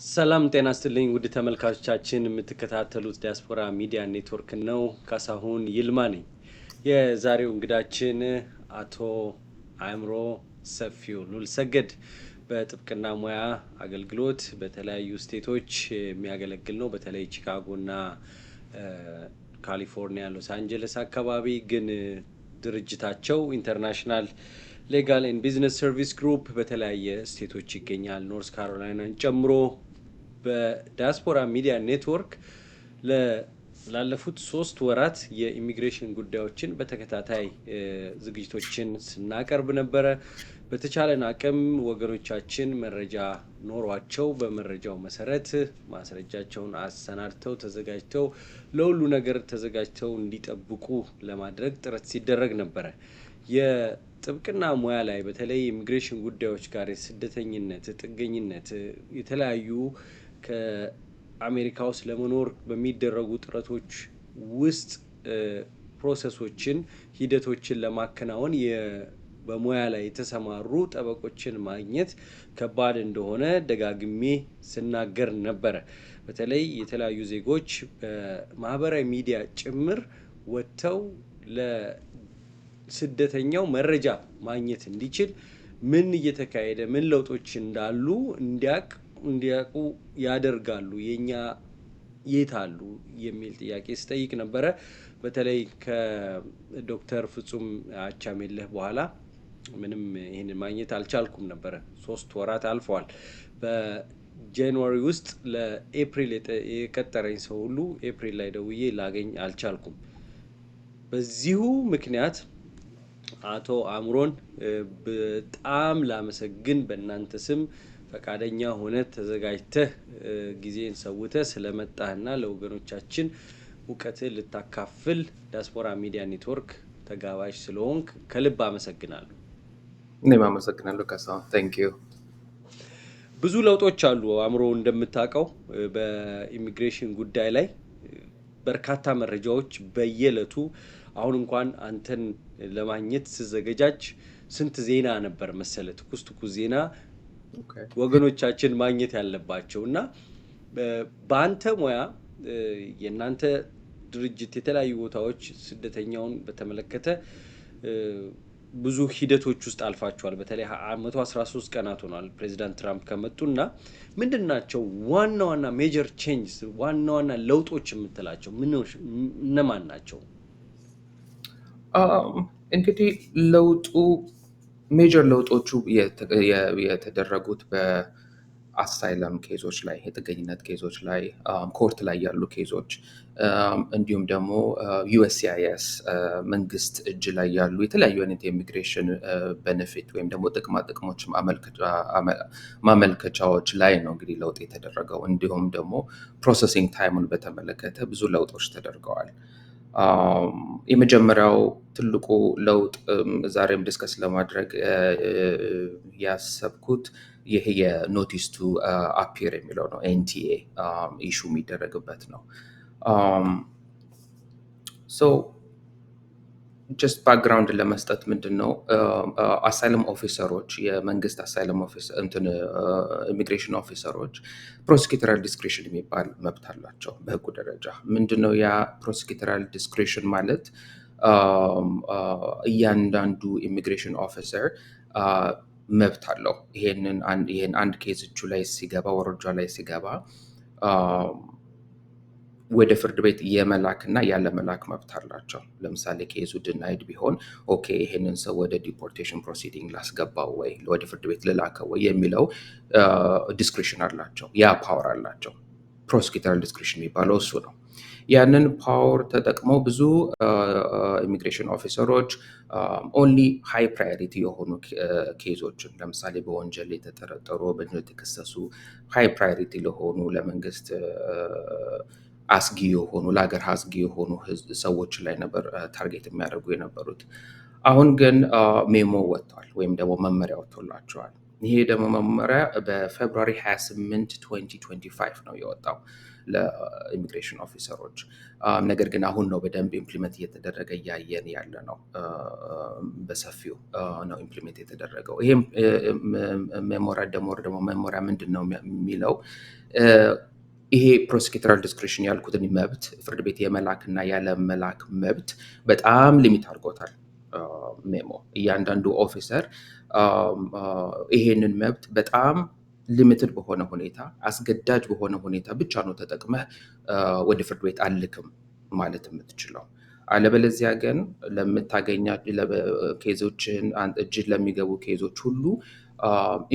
ሰላም ጤና ይስጥልኝ ውድ ተመልካቾቻችን የምትከታተሉት ዲያስፖራ ሚዲያ ኔትወርክ ነው። ካሳሁን ይልማ ነኝ። የዛሬው እንግዳችን አቶ አእምሮ ሰፊው ሉልሰገድ በጥብቅና ሙያ አገልግሎት በተለያዩ ስቴቶች የሚያገለግል ነው። በተለይ ቺካጎና ካሊፎርኒያ ሎስ አንጀለስ አካባቢ ግን ድርጅታቸው ኢንተርናሽናል ሌጋል ኤንድ ቢዝነስ ሰርቪስ ግሩፕ በተለያየ ስቴቶች ይገኛል። ኖርዝ ካሮላይናን ጨምሮ በዲያስፖራ ሚዲያ ኔትወርክ ላለፉት 3 ወራት የኢሚግሬሽን ጉዳዮችን በተከታታይ ዝግጅቶችን ስናቀርብ ነበረ። በተቻለን አቅም ወገኖቻችን መረጃ ኖሯቸው በመረጃው መሰረት ማስረጃቸውን አሰናድተው ተዘጋጅተው ለሁሉ ነገር ተዘጋጅተው እንዲጠብቁ ለማድረግ ጥረት ሲደረግ ነበረ። የጥብቅና ሙያ ላይ በተለይ ኢሚግሬሽን ጉዳዮች ጋር የስደተኝነት፣ ጥገኝነት የተለያዩ ከአሜሪካ ውስጥ ለመኖር በሚደረጉ ጥረቶች ውስጥ ፕሮሰሶችን፣ ሂደቶችን ለማከናወን በሙያ ላይ የተሰማሩ ጠበቆችን ማግኘት ከባድ እንደሆነ ደጋግሜ ስናገር ነበረ። በተለይ የተለያዩ ዜጎች በማህበራዊ ሚዲያ ጭምር ወጥተው ለስደተኛው መረጃ ማግኘት እንዲችል ምን እየተካሄደ ምን ለውጦች እንዳሉ እንዲያውቁ ያደርጋሉ። የኛ የት አሉ የሚል ጥያቄ ስጠይቅ ነበረ። በተለይ ከዶክተር ፍጹም አቻሜለህ በኋላ ምንም ይሄንን ማግኘት አልቻልኩም ነበረ። 3 ወራት አልፈዋል። በጃንዋሪ ውስጥ ለኤፕሪል የቀጠረኝ ሰው ሁሉ ኤፕሪል ላይ ደውዬ ላገኝ አልቻልኩም። በዚሁ ምክንያት አቶ አእምሮን በጣም ላመሰግን በእናንተ ስም ፈቃደኛ ሆነ ተዘጋጅተህ ጊዜን ሰውተህ ስለመጣህና ለወገኖቻችን እውቀትህ ልታካፍል ዲያስፖራ ሚዲያ ኔትወርክ ተጋባዥ ስለሆንክ ከልብ አመሰግናለሁ። እኔም አመሰግናለሁ ካሳሁን። ታንክ ዩ። ብዙ ለውጦች አሉ አእምሮ፣ እንደምታውቀው በኢሚግሬሽን ጉዳይ ላይ በርካታ መረጃዎች በየዕለቱ አሁን እንኳን አንተን ለማግኘት ስዘገጃጅ ስንት ዜና ነበር መሰለ፣ ትኩስ ዜና ወገኖቻችን ማግኘት ያለባቸው እና በአንተ ሙያ የእናንተ ድርጅት የተለያዩ ቦታዎች ስደተኛውን በተመለከተ ብዙ ሂደቶች ውስጥ አልፋቸዋል። በተለይ 113 ቀናት ሆኗል ፕሬዚዳንት ትራምፕ ከመጡና ምንድን ናቸው ዋና ዋና ሜጀር ቼንጅስ፣ ዋና ዋና ለውጦች የምትላቸው እነማን ናቸው? እንግዲህ ሜጀር ለውጦቹ የተደረጉት በአሳይለም ኬዞች ላይ፣ የጥገኝነት ኬዞች ላይ፣ ኮርት ላይ ያሉ ኬዞች እንዲሁም ደግሞ ዩኤስሲአይኤስ መንግስት እጅ ላይ ያሉ የተለያዩ አይነት የኢሚግሬሽን ቤኔፊት ወይም ደግሞ ጥቅማ ጥቅሞች ማመልከቻዎች ላይ ነው እንግዲህ ለውጥ የተደረገው። እንዲሁም ደግሞ ፕሮሰሲንግ ታይሙን በተመለከተ ብዙ ለውጦች ተደርገዋል። የመጀመሪያው ትልቁ ለውጥ ዛሬም ዲስከስ ለማድረግ ያሰብኩት ይሄ የኖቲስ ቱ አፒር የሚለው ነው። ኤንቲኤ ኢሹ የሚደረግበት ነው። ጀስት ባክግራውንድ ለመስጠት ምንድን ነው አሳይለም ኦፊሰሮች፣ የመንግስት አሳይለም ኢሚግሬሽን ኦፊሰሮች ፕሮሲኪዩተራል ዲስክሬሽን የሚባል መብት አላቸው በህጉ ደረጃ። ምንድነው ያ ፕሮሲኪዩተራል ዲስክሬሽን ማለት? እያንዳንዱ ኢሚግሬሽን ኦፊሰር መብት አለው። ይሄን አንድ ኬዝ እጁ ላይ ሲገባ ወረጃ ላይ ሲገባ ወደ ፍርድ ቤት የመላክና ያለ መላክ መብት አላቸው። ለምሳሌ ኬዙ ድናይድ ቢሆን ኦኬ ይሄንን ሰው ወደ ዲፖርቴሽን ፕሮሲዲንግ ላስገባው ወይ ወደ ፍርድ ቤት ልላከው ወይ የሚለው ዲስክሪሽን አላቸው። ያ ፓወር አላቸው። ፕሮሲኪዩተራል ዲስክሪሽን የሚባለው እሱ ነው። ያንን ፓወር ተጠቅመው ብዙ ኢሚግሬሽን ኦፊሰሮች ኦንሊ ሃይ ፕራዮሪቲ የሆኑ ኬዞችን፣ ለምሳሌ በወንጀል የተጠረጠሩ፣ በወንጀል የተከሰሱ ሃይ ፕራዮሪቲ ለሆኑ ለመንግስት አስጊ የሆኑ ለሀገር አስጊ የሆኑ ሰዎች ላይ ነበር ታርጌት የሚያደርጉ የነበሩት። አሁን ግን ሜሞ ወጥቷል ወይም ደግሞ መመሪያ ወጥቶላቸዋል። ይሄ ደግሞ መመሪያ በፌብሩዋሪ 28 2025 ነው የወጣው። ለኢሚግሬሽን ኦፊሰሮች። ነገር ግን አሁን ነው በደንብ ኢምፕሊመንት እየተደረገ እያየን ያለ ነው። በሰፊው ነው ኢምፕሊመንት የተደረገው። ይሄም ሜሞሪያ ምንድን ነው የሚለው ይሄ ፕሮሲኪዩተራል ዲስክሪሽን ያልኩትን መብት ፍርድ ቤት የመላክና ያለ መላክ መብት በጣም ሊሚት አድርጎታል። ሜሞ እያንዳንዱ ኦፊሰር ይሄንን መብት በጣም ሊሚትድ በሆነ ሁኔታ አስገዳጅ በሆነ ሁኔታ ብቻ ነው ተጠቅመህ ወደ ፍርድ ቤት አልክም ማለት የምትችለው። አለበለዚያ ግን ለምታገኛት ኬዞችን እጅ ለሚገቡ ኬዞች ሁሉ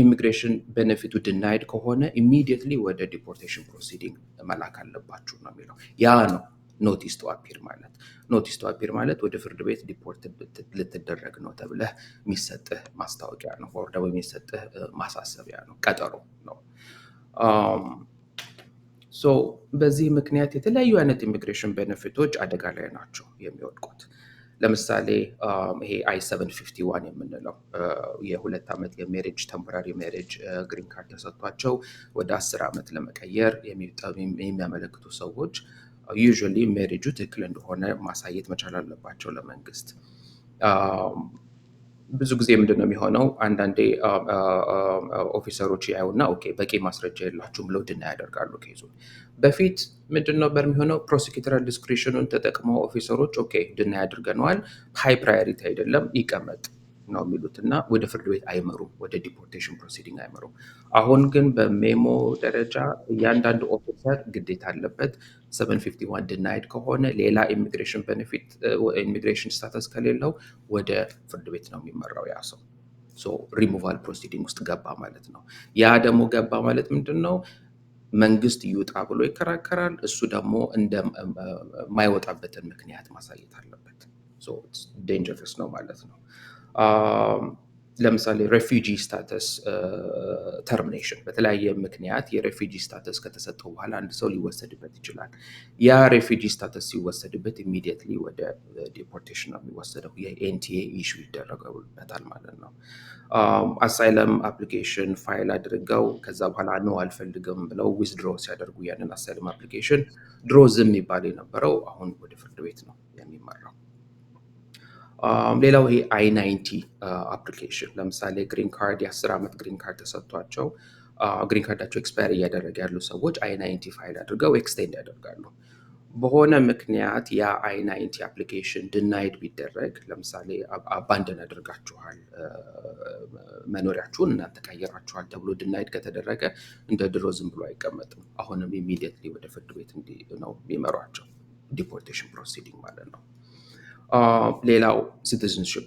ኢሚግሬሽን ቤኔፊቱ ዲናይድ ከሆነ ኢሚዲየትሊ ወደ ዲፖርቴሽን ፕሮሲዲንግ መላክ አለባችሁ ነው የሚለው። ያ ነው ኖቲስ ቱ አፒር ማለት። ኖቲስ ቱ አፒር ማለት ወደ ፍርድ ቤት ዲፖርት ልትደረግ ነው ተብለህ የሚሰጥህ ማስታወቂያ ነው፣ ወር ደግሞ የሚሰጥህ ማሳሰቢያ ነው፣ ቀጠሮ ነው። በዚህ ምክንያት የተለያዩ አይነት ኢሚግሬሽን ቤኔፊቶች አደጋ ላይ ናቸው የሚወድቁት። ለምሳሌ ይሄ I-751 የምንለው የ2 ዓመት የሜሬጅ ቴምፖራሪ ሜሬጅ ግሪን ካርድ ተሰጥቷቸው ወደ 10 ዓመት ለመቀየር የሚያመለክቱ ሰዎች ዩዥዋሊ ሜሬጁ ትክክል እንደሆነ ማሳየት መቻል አለባቸው ለመንግስት። ብዙ ጊዜ ምንድን ነው የሚሆነው? አንዳንዴ ኦፊሰሮች ያዩና ኦኬ በቂ ማስረጃ የላችሁም ብለው ድና ያደርጋሉ ኬዙን። በፊት ምንድን ነበር የሚሆነው? ፕሮሲኪዩተራል ዲስክሪሽኑን ተጠቅመው ኦፊሰሮች ኦኬ ድና ያደርገነዋል፣ ሃይ ፕራዮሪቲ አይደለም ይቀመጥ ነው የሚሉት እና ወደ ፍርድ ቤት አይመሩም፣ ወደ ዲፖርቴሽን ፕሮሲዲንግ አይመሩም። አሁን ግን በሜሞ ደረጃ እያንዳንዱ ኦፊሰር ግዴታ አለበት 751 ዲናይድ ከሆነ ሌላ ኢሚግሬሽን ቤኔፊት ኢሚግሬሽን ስታተስ ከሌለው ወደ ፍርድ ቤት ነው የሚመራው ያ ሰው። ሪሙቫል ፕሮሲዲንግ ውስጥ ገባ ማለት ነው። ያ ደግሞ ገባ ማለት ምንድን ነው? መንግስት ይውጣ ብሎ ይከራከራል። እሱ ደግሞ እንደማይወጣበትን ምክንያት ማሳየት አለበት። ዴንጀረስ ነው ማለት ነው። ለምሳሌ ሬፊጂ ስታተስ ተርሚኔሽን፣ በተለያየ ምክንያት የሬፊጂ ስታተስ ከተሰጠው በኋላ አንድ ሰው ሊወሰድበት ይችላል። ያ ሬፊጂ ስታተስ ሲወሰድበት ኢሚዲየትሊ ወደ ዲፖርቴሽን ነው የሚወሰደው። የኤንቲኤ ኢሹ ይደረግበታል ማለት ነው። አሳይለም አፕሊኬሽን ፋይል አድርገው ከዛ በኋላ ነው አልፈልግም ብለው ዊዝድሮ ሲያደርጉ ያንን አሳይለም አፕሊኬሽን ድሮ ዝም የሚባል የነበረው አሁን ወደ ፍርድ ቤት ነው የሚመራው። ሌላው ይሄ I-90 አፕሊኬሽን፣ ለምሳሌ ግሪን ካርድ የ10 ዓመት ግሪን ካርድ ተሰጥቷቸው ግሪን ካርዳቸው ኤክስፓየር እያደረገ ያሉ ሰዎች I-90 ፋይል አድርገው ኤክስቴንድ ያደርጋሉ። በሆነ ምክንያት ያ I-90 አፕሊኬሽን ዲናይድ ቢደረግ፣ ለምሳሌ አባንደን አድርጋችኋል መኖሪያችሁን እናንተ ቀይራችኋል ተብሎ ዲናይድ ከተደረገ እንደ ድሮ ዝም ብሎ አይቀመጥም። አሁንም ኢሚዲየትሊ ወደ ፍርድ ቤት ነው የሚመሯቸው፣ ዲፖርቴሽን ፕሮሲዲንግ ማለት ነው። ሌላው ሲቲዝንሽፕ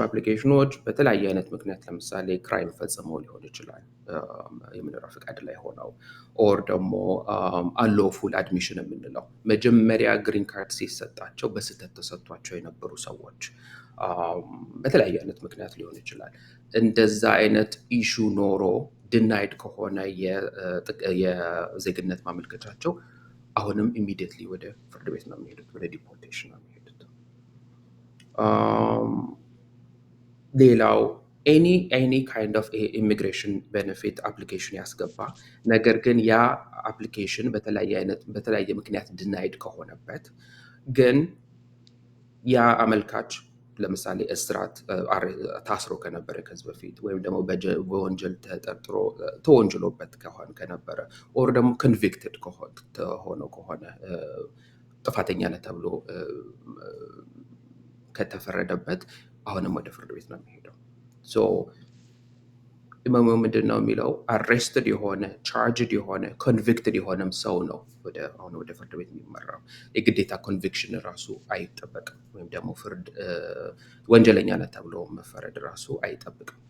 አፕሊኬሽኖች በተለያየ አይነት ምክንያት፣ ለምሳሌ ክራይም ፈጽመው ሊሆን ይችላል የመኖሪያ ፈቃድ ላይ ሆነው፣ ኦር ደግሞ አንሎፉል አድሚሽን የምንለው መጀመሪያ ግሪን ካርድ ሲሰጣቸው በስህተት ተሰጥቷቸው የነበሩ ሰዎች በተለያየ አይነት ምክንያት ሊሆን ይችላል። እንደዛ አይነት ኢሹ ኖሮ ዲናይድ ከሆነ የዜግነት ማመልከቻቸው አሁንም ኢሚዲየትሊ ወደ ፍርድ ቤት ነው የሚሄዱት፣ ወደ ዲፖርቴሽን ነው የሚሄዱት። ሌላው ኤኒ ካይንድ ኦፍ ኢሚግሬሽን ቤኔፊት አፕሊኬሽን ያስገባ፣ ነገር ግን ያ አፕሊኬሽን በተለያየ ምክንያት ዲናይድ ከሆነበት ግን ያ አመልካች ለምሳሌ እስራት ታስሮ ከነበረ ከዚህ በፊት ወይም ደግሞ በወንጀል ተጠርጥሮ ተወንጅሎበት ከነበረ ኦር ደግሞ ኮንቪክትድ ሆኖ ከሆነ ጥፋተኛ ነህ ተብሎ ከተፈረደበት አሁንም ወደ ፍርድ ቤት ነው የሚሄደው። ምንድን ነው የሚለው? አሬስትድ የሆነ ቻርጅድ የሆነ ኮንቪክትድ የሆነም ሰው ነው አሁን ወደ ፍርድ ቤት የሚመራው። የግዴታ ኮንቪክሽን ራሱ አይጠበቅም፣ ወይም ደግሞ ፍርድ ወንጀለኛ ነህ ተብሎ መፈረድ ራሱ አይጠብቅም።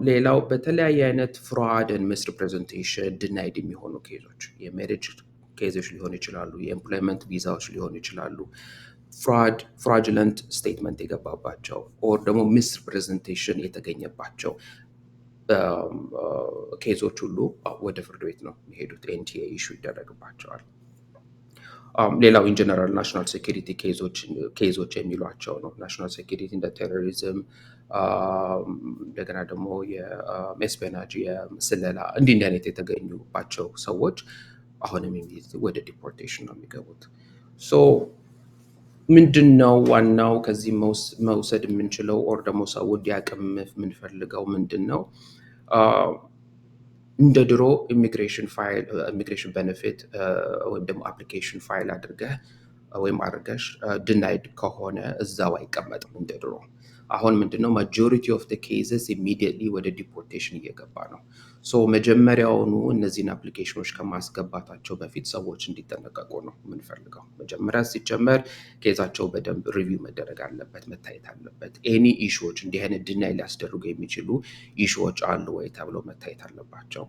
ሌላው በተለያየ አይነት ፍራድን ሚስሪፕሬዘንቴሽን ዲናይድ የሚሆኑ ኬዞች፣ የሜሬጅ ኬዞች ሊሆኑ ይችላሉ፣ የኤምፕሎይመንት ቪዛዎች ሊሆኑ ይችላሉ። ፍራጅለንት ስቴትመንት የገባባቸው ኦር ደግሞ ሚስሪፕሬዘንቴሽን የተገኘባቸው ኬዞች ሁሉ ወደ ፍርድ ቤት ነው የሚሄዱት። ኤንቲኤ ኢሹ ይደረግባቸዋል። ሌላው ኢንጀነራል ናሽናል ሴኩሪቲ ኬዞች የሚሏቸው ነው። ናሽናል ሴኩሪቲ እንደ ቴሮሪዝም፣ እንደገና ደግሞ የኤስፔናጅ የስለላ እንዲህ አይነት የተገኙባቸው ሰዎች አሁንም ወደ ዲፖርቴሽን ነው የሚገቡት። ሶ ምንድን ነው ዋናው ከዚህ መውሰድ የምንችለው ኦር ደግሞ ሰው እንዲያውቅም የምንፈልገው ምንድን ነው? እንደ ድሮ ኢሚግሬሽን ቤኔፊት ወይም ደግሞ አፕሊኬሽን ፋይል አድርገህ ወይም አድርገሽ ድናይድ ከሆነ እዛው አይቀመጥም እንደ ድሮ። አሁን ምንድነው ማጆሪቲ ኦፍ ዘ ኬዝስ ኢሚዲየትሊ ወደ ዲፖርቴሽን እየገባ ነው። ሶ መጀመሪያውኑ እነዚህን አፕሊኬሽኖች ከማስገባታቸው በፊት ሰዎች እንዲጠነቀቁ ነው የምንፈልገው። መጀመሪያ ሲጀመር ኬዛቸው በደንብ ሪቪው መደረግ አለበት፣ መታየት አለበት። ኤኒ ኢሹዎች እንዲህ አይነት ድናይ ሊያስደርጉ የሚችሉ ኢሹዎች አሉ ወይ ተብለው መታየት አለባቸው።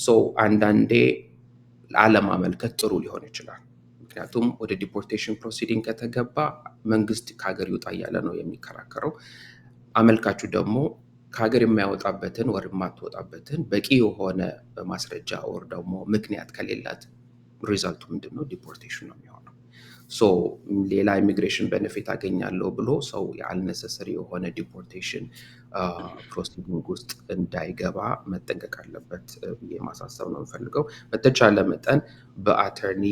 ሶ አንዳንዴ አለማመልከት ጥሩ ሊሆን ይችላል። ምክንያቱም ወደ ዲፖርቴሽን ፕሮሲዲንግ ከተገባ መንግስት ከሀገር ይውጣ እያለ ነው የሚከራከረው። አመልካቹ ደግሞ ከሀገር የማያወጣበትን ወር የማትወጣበትን በቂ የሆነ ማስረጃ ወር ደግሞ ምክንያት ከሌላት ሪዛልቱ ምንድን ነው? ዲፖርቴሽን ነው የሚሆነው። ሶ ሌላ ኢሚግሬሽን ቤኔፊት አገኛለሁ ብሎ ሰው የአልነሰሰሪ የሆነ ዲፖርቴሽን ፕሮሲዲንግ ውስጥ እንዳይገባ መጠንቀቅ አለበት ብዬ ማሳሰብ ነው የምፈልገው። በተቻለ መጠን በአተርኒ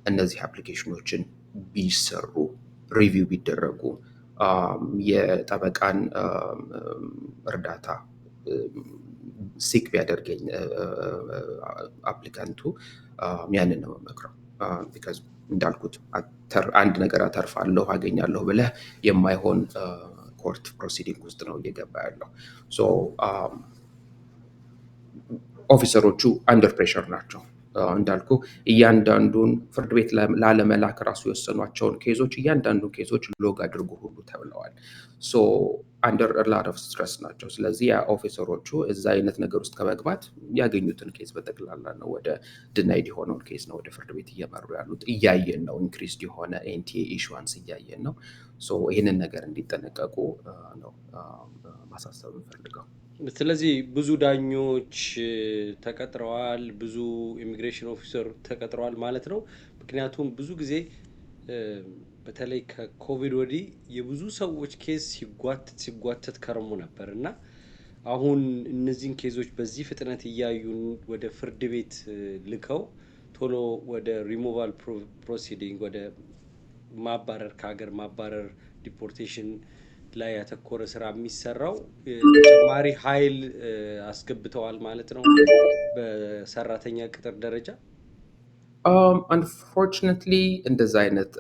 እነዚህ አፕሊኬሽኖችን ቢሰሩ፣ ሪቪው ቢደረጉ፣ የጠበቃን እርዳታ ሲክ ቢያደርገኝ አፕሊካንቱ ያንን ነው የምመክረው። ቢካዝ እንዳልኩት አንድ ነገር አተርፋለሁ አገኛለሁ ብለህ የማይሆን ኮርት ፕሮሲዲንግ ውስጥ ነው እየገባ ያለው። ሶ ኦፊሰሮቹ አንደር ፕሬሸር ናቸው። እንዳልኩ እያንዳንዱን ፍርድ ቤት ላለመላክ ራሱ የወሰኗቸውን ኬዞች እያንዳንዱን ኬዞች ሎግ አድርጉ ሁሉ ተብለዋል። ሶ አንደር ላድ ኦፍ ስትረስ ናቸው። ስለዚህ ኦፊሰሮቹ እዛ አይነት ነገር ውስጥ ከመግባት ያገኙትን ኬዝ በጠቅላላ ነው ወደ ድናይድ የሆነውን ኬዝ ነው ወደ ፍርድ ቤት እየመሩ ያሉት። እያየን ነው፣ ኢንክሪዝድ የሆነ ኤንቲኤ ኢሹዋንስ እያየን ነው። ሶ ይህንን ነገር እንዲጠነቀቁ ነው ማሳሰብ እንፈልገው። ስለዚህ ብዙ ዳኞች ተቀጥረዋል፣ ብዙ ኢሚግሬሽን ኦፊሰር ተቀጥረዋል ማለት ነው። ምክንያቱም ብዙ ጊዜ በተለይ ከኮቪድ ወዲህ የብዙ ሰዎች ኬዝ ሲጓተት ከርሞ ነበር እና አሁን እነዚህን ኬዞች በዚህ ፍጥነት እያዩ ወደ ፍርድ ቤት ልከው ቶሎ ወደ ሪሞቫል ፕሮሲዲንግ ወደ ማባረር፣ ከሀገር ማባረር፣ ዲፖርቴሽን ላይ ያተኮረ ስራ የሚሰራው ተጨማሪ ኃይል አስገብተዋል ማለት ነው በሰራተኛ ቅጥር ደረጃ። አንፎርቹኔትሊ እንደዛ አይነት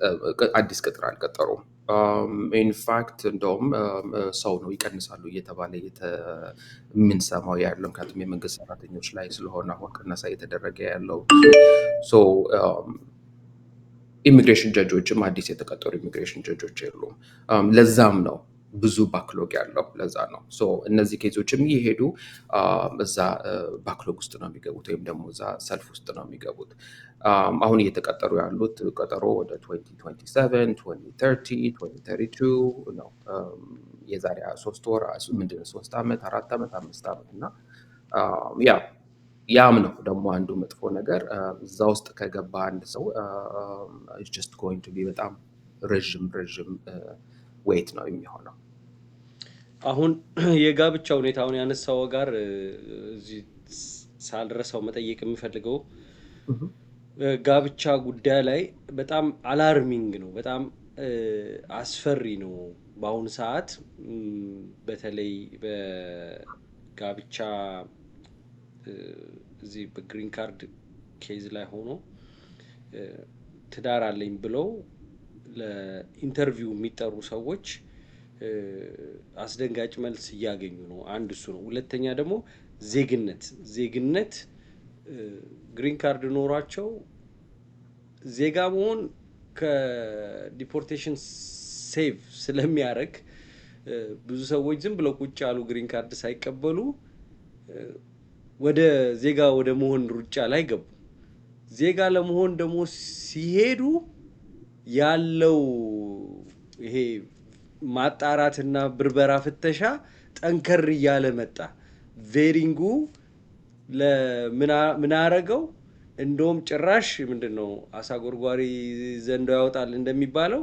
አዲስ ቅጥር አልቀጠሩም። ኢንፋክት እንደውም ሰው ነው ይቀንሳሉ እየተባለ የምንሰማው ያለው። ምክንያቱም የመንግስት ሰራተኞች ላይ ስለሆነ አሁን ቅነሳ እየተደረገ ያለው። ኢሚግሬሽን ጀጆችም አዲስ የተቀጠሩ ኢሚግሬሽን ጀጆች የሉም። ለዛም ነው ብዙ ባክሎግ ያለው፣ ለዛ ነው። እነዚህ ኬዞችም እየሄዱ እዛ ባክሎግ ውስጥ ነው የሚገቡት ወይም ደግሞ እዛ ሰልፍ ውስጥ ነው የሚገቡት። አሁን እየተቀጠሩ ያሉት ቀጠሮ ወደ 2027፣ 2030፣ 2032 ነው። የዛሬ 3 ወር ምንድነው 3 ዓመት፣ 4 ዓመት፣ 5 ዓመት እና ያም ነው ደግሞ አንዱ መጥፎ ነገር። እዛ ውስጥ ከገባ አንድ ሰው ጀስት ጎይንግ ቱ ቢ በጣም ረዥም ዌይት ነው የሚሆነው። አሁን የጋብቻ ሁኔታውን ያነሳው ጋር እዚህ ሳልረሳው መጠየቅ የሚፈልገው ጋብቻ ጉዳይ ላይ በጣም አላርሚንግ ነው፣ በጣም አስፈሪ ነው በአሁኑ ሰዓት። በተለይ በጋብቻ እዚህ በግሪን ካርድ ኬዝ ላይ ሆኖ ትዳር አለኝ ብለው ለኢንተርቪው የሚጠሩ ሰዎች አስደንጋጭ መልስ እያገኙ ነው። አንድ እሱ ነው። ሁለተኛ ደግሞ ዜግነት ግሪን ካርድ ኖሯቸው ዜጋ መሆን ከዲፖርቴሽን ሴቭ ስለሚያደርግ ብዙ ሰዎች ዝም ብለው ቁጭ ያሉ ግሪን ካርድ ሳይቀበሉ ወደ ዜጋ ወደ መሆን ሩጫ ላይ ገቡ። ዜጋ ለመሆን ደግሞ ሲሄዱ ያለው ይሄ ማጣራትና ብርበራ ፍተሻ ጠንከር እያለ መጣ። ቬሪንጉ ለምን አረገው? እንደውም ጭራሽ ምንድነው አሳ ጎርጓሪ ዘንዶ ያወጣል እንደሚባለው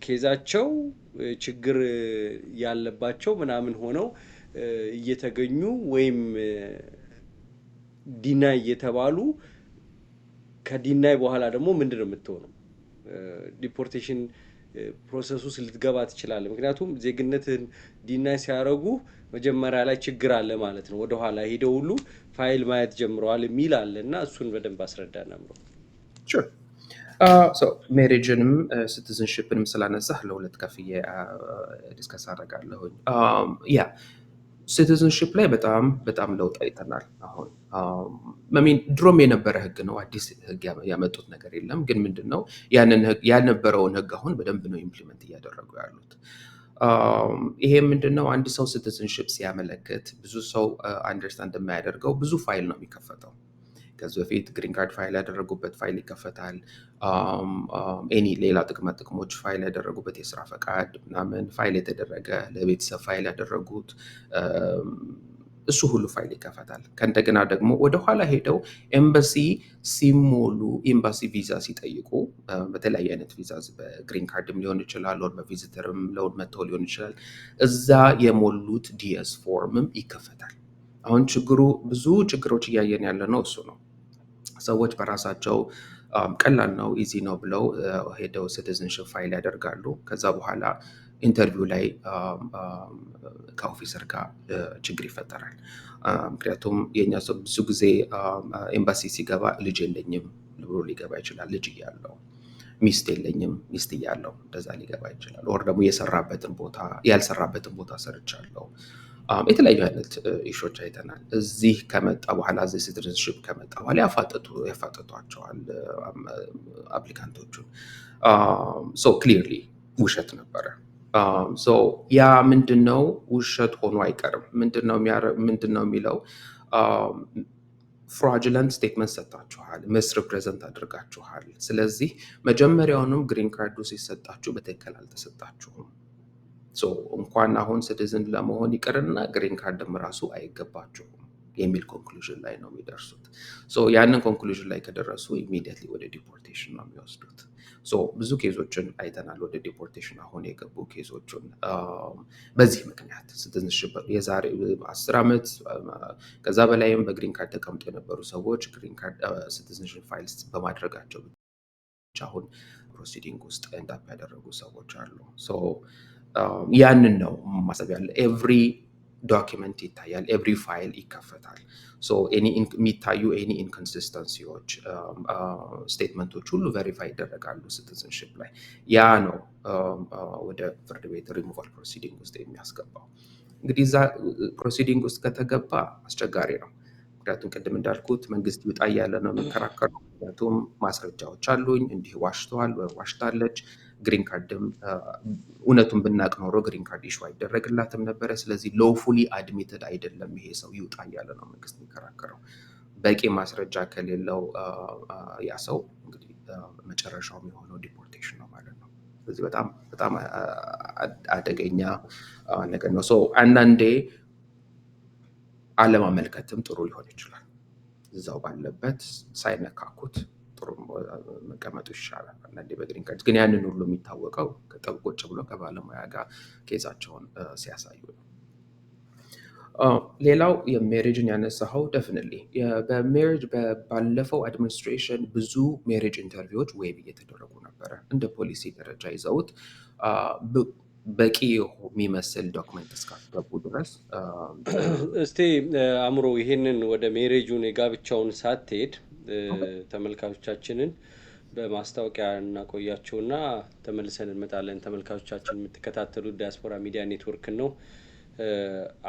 ኬዛቸው ችግር ያለባቸው ምናምን ሆነው እየተገኙ ወይም ዲናይ እየተባሉ ከዲናይ በኋላ ደግሞ ምንድን ነው የምትሆነው? ዲፖርቴሽን ፕሮሰስ ውስጥ ልትገባ ትችላለህ። ምክንያቱም ዜግነትን ዲናይ ሲያደርጉ መጀመሪያ ላይ ችግር አለ ማለት ነው። ወደኋላ ሄደው ሁሉ ፋይል ማየት ጀምረዋል የሚል አለ እና እሱን በደንብ አስረዳን አምሮ። ሜሬጅንም ሲቲዝንሽፕንም ስላነሳህ ለሁለት ከፍዬ ዲስከስ አደርጋለሁኝ። ያ ሲቲዝንሽፕ ላይ በጣም ለውጥ አይተናል። አሁን ድሮም የነበረ ህግ ነው፣ አዲስ ህግ ያመጡት ነገር የለም። ግን ምንድን ነው ያልነበረውን ህግ አሁን በደንብ ነው ኢምፕሊመንት እያደረጉ ያሉት። ይሄ ምንድን ነው? አንድ ሰው ሲቲዝንሽፕ ሲያመለክት ብዙ ሰው አንደርስታንድ የማያደርገው ብዙ ፋይል ነው የሚከፈተው። ከዚህ በፊት ግሪን ካርድ ፋይል ያደረጉበት ፋይል ይከፈታል። ኤኒ ሌላ ጥቅማ ጥቅሞች ፋይል ያደረጉበት የስራ ፈቃድ ምናምን ፋይል የተደረገ ለቤተሰብ ፋይል ያደረጉት እሱ ሁሉ ፋይል ይከፈታል። ከእንደገና ደግሞ ወደኋላ ሄደው ኤምባሲ ሲሞሉ ኤምባሲ ቪዛ ሲጠይቁ በተለያየ አይነት ቪዛ በግሪን ካርድም ሊሆን ይችላል፣ ወር በቪዚተርም ለውድ መጥተው ሊሆን ይችላል። እዛ የሞሉት ዲኤስ ፎርምም ይከፈታል። አሁን ብዙ ችግሮች እያየን ያለ ነው እሱ ነው። ሰዎች በራሳቸው ቀላል ነው ኢዚ ነው ብለው ሄደው ሲቲዝንሽፕ ፋይል ያደርጋሉ። ከዛ በኋላ ኢንተርቪው ላይ ከኦፊሰር ጋር ችግር ይፈጠራል። ምክንያቱም የኛ ሰው ብዙ ጊዜ ኤምባሲ ሲገባ ልጅ የለኝም ብሎ ሊገባ ይችላል። ልጅ እያለው ሚስት የለኝም ሚስት እያለው እንደዛ ሊገባ ይችላል። ወር ደግሞ ያልሰራበትን ቦታ ሰርቻለሁ። የተለያዩ አይነት ኢሾች አይተናል። እዚህ ከመጣ በኋላ እዚህ ሲቲዝንሽፕ ከመጣ በኋላ ያፋጠጧቸዋል አፕሊካንቶቹን። ክሊርሊ ውሸት ነበረ። ያ ምንድነው ውሸት ሆኖ አይቀርም። ምንድነው የሚለው ፍራጅላንት ስቴትመንት ሰጥታችኋል፣ ሚስሪፕሬዘንት አድርጋችኋል። ስለዚህ መጀመሪያውንም ግሪን ካርዱ ሲሰጣችሁ በትክክል አልተሰጣችሁም። እንኳን አሁን ሲቲዝን ለመሆን ይቅርና ግሪን ካርድም ራሱ አይገባችሁም የሚል ኮንክሉዥን ላይ ነው የሚደርሱት። ያንን ኮንክሉዥን ላይ ከደረሱ ኢሚዲየትሊ ወደ ዲፖርቴሽን ነው የሚወስዱት። ብዙ ኬዞችን አይተናል፣ ወደ ዲፖርቴሽን አሁን የገቡ ኬዞችን በዚህ ምክንያት ሲቲዝንሽፕ የዛሬ 10 ዓመት ከዛ በላይም በግሪን ካርድ ተቀምጦ የነበሩ ሰዎች ግሪን ካርድ ሲቲዝንሽፕ ፋይልስ በማድረጋቸው አሁን ፕሮሲዲንግ ውስጥ ኤንዳፕ ያደረጉ ሰዎች አሉ። ያንን ነው ማሰብ ያለ። ኤቭሪ ዶኪመንት ይታያል፣ ኤቭሪ ፋይል ይከፈታል። የሚታዩ ኤኒ ኢንኮንሲስተንሲዎች ስቴትመንቶች ሁሉ ቬሪፋይ ይደረጋሉ ሲቲዝንሽፕ ላይ። ያ ነው ወደ ፍርድ ቤት ሪሙቫል ፕሮሲዲንግ ውስጥ የሚያስገባው። እንግዲህ እዛ ፕሮሲዲንግ ውስጥ ከተገባ አስቸጋሪ ነው። ምክንያቱም ቅድም እንዳልኩት መንግስት ይውጣ እያለ ነው የሚከራከረው። ምክንያቱም ማስረጃዎች አሉኝ፣ እንዲህ ዋሽተዋል ወይ ዋሽታለች። ግሪን ካርድም እውነቱን ብናቅ ኖሮ ግሪን ካርድ ኢሹ አይደረግላትም ነበረ። ስለዚህ ሎፉሊ አድሚትድ አይደለም ይሄ ሰው ይውጣ እያለ ነው መንግስት የሚከራከረው። በቂ ማስረጃ ከሌለው ያ ሰው እንግዲህ መጨረሻው የሚሆነው ዲፖርቴሽን ነው ማለት ነው። ስለዚህ በጣም አደገኛ ነገር ነው። አንዳንዴ አለማመልከትም ጥሩ ሊሆን ይችላል። እዛው ባለበት ሳይነካኩት ጥሩ መቀመጡ ይሻላል። አንዳንዴ በግሪን ካርድ ግን ያንን ሁሉ የሚታወቀው ቁጭ ብሎ ከባለሙያ ጋር ኬዛቸውን ሲያሳዩ ነው። ሌላው የሜሬጅን ያነሳኸው ደፍኒትሊ በሜሬጅ ባለፈው አድሚኒስትሬሽን ብዙ ሜሬጅ ኢንተርቪዎች ዌብ እየተደረጉ ነበረ። እንደ ፖሊሲ ደረጃ ይዘውት በቂ የሚመስል ዶክመንት እስካስገቡ ድረስ። እስቲ አእምሮ ይሄንን ወደ ሜሬጁን የጋብቻውን ሳትሄድ ተመልካቾቻችንን በማስታወቂያ እናቆያቸውና ተመልሰን እንመጣለን። ተመልካቾቻችን የምትከታተሉት ዲያስፖራ ሚዲያ ኔትወርክ ነው።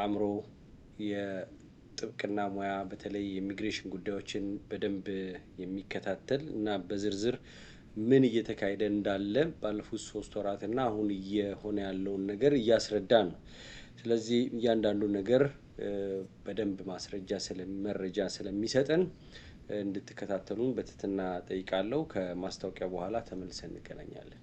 አእምሮ የጥብቅና ሙያ በተለይ የኢሚግሬሽን ጉዳዮችን በደንብ የሚከታተል እና በዝርዝር ምን እየተካሄደ እንዳለ ባለፉት 3 ወራት እና አሁን እየሆነ ያለውን ነገር እያስረዳ ነው። ስለዚህ እያንዳንዱ ነገር በደንብ መረጃ ስለሚሰጠን እንድትከታተሉን በትህትና ጠይቃለሁ። ከማስታወቂያ በኋላ ተመልሰን እንገናኛለን።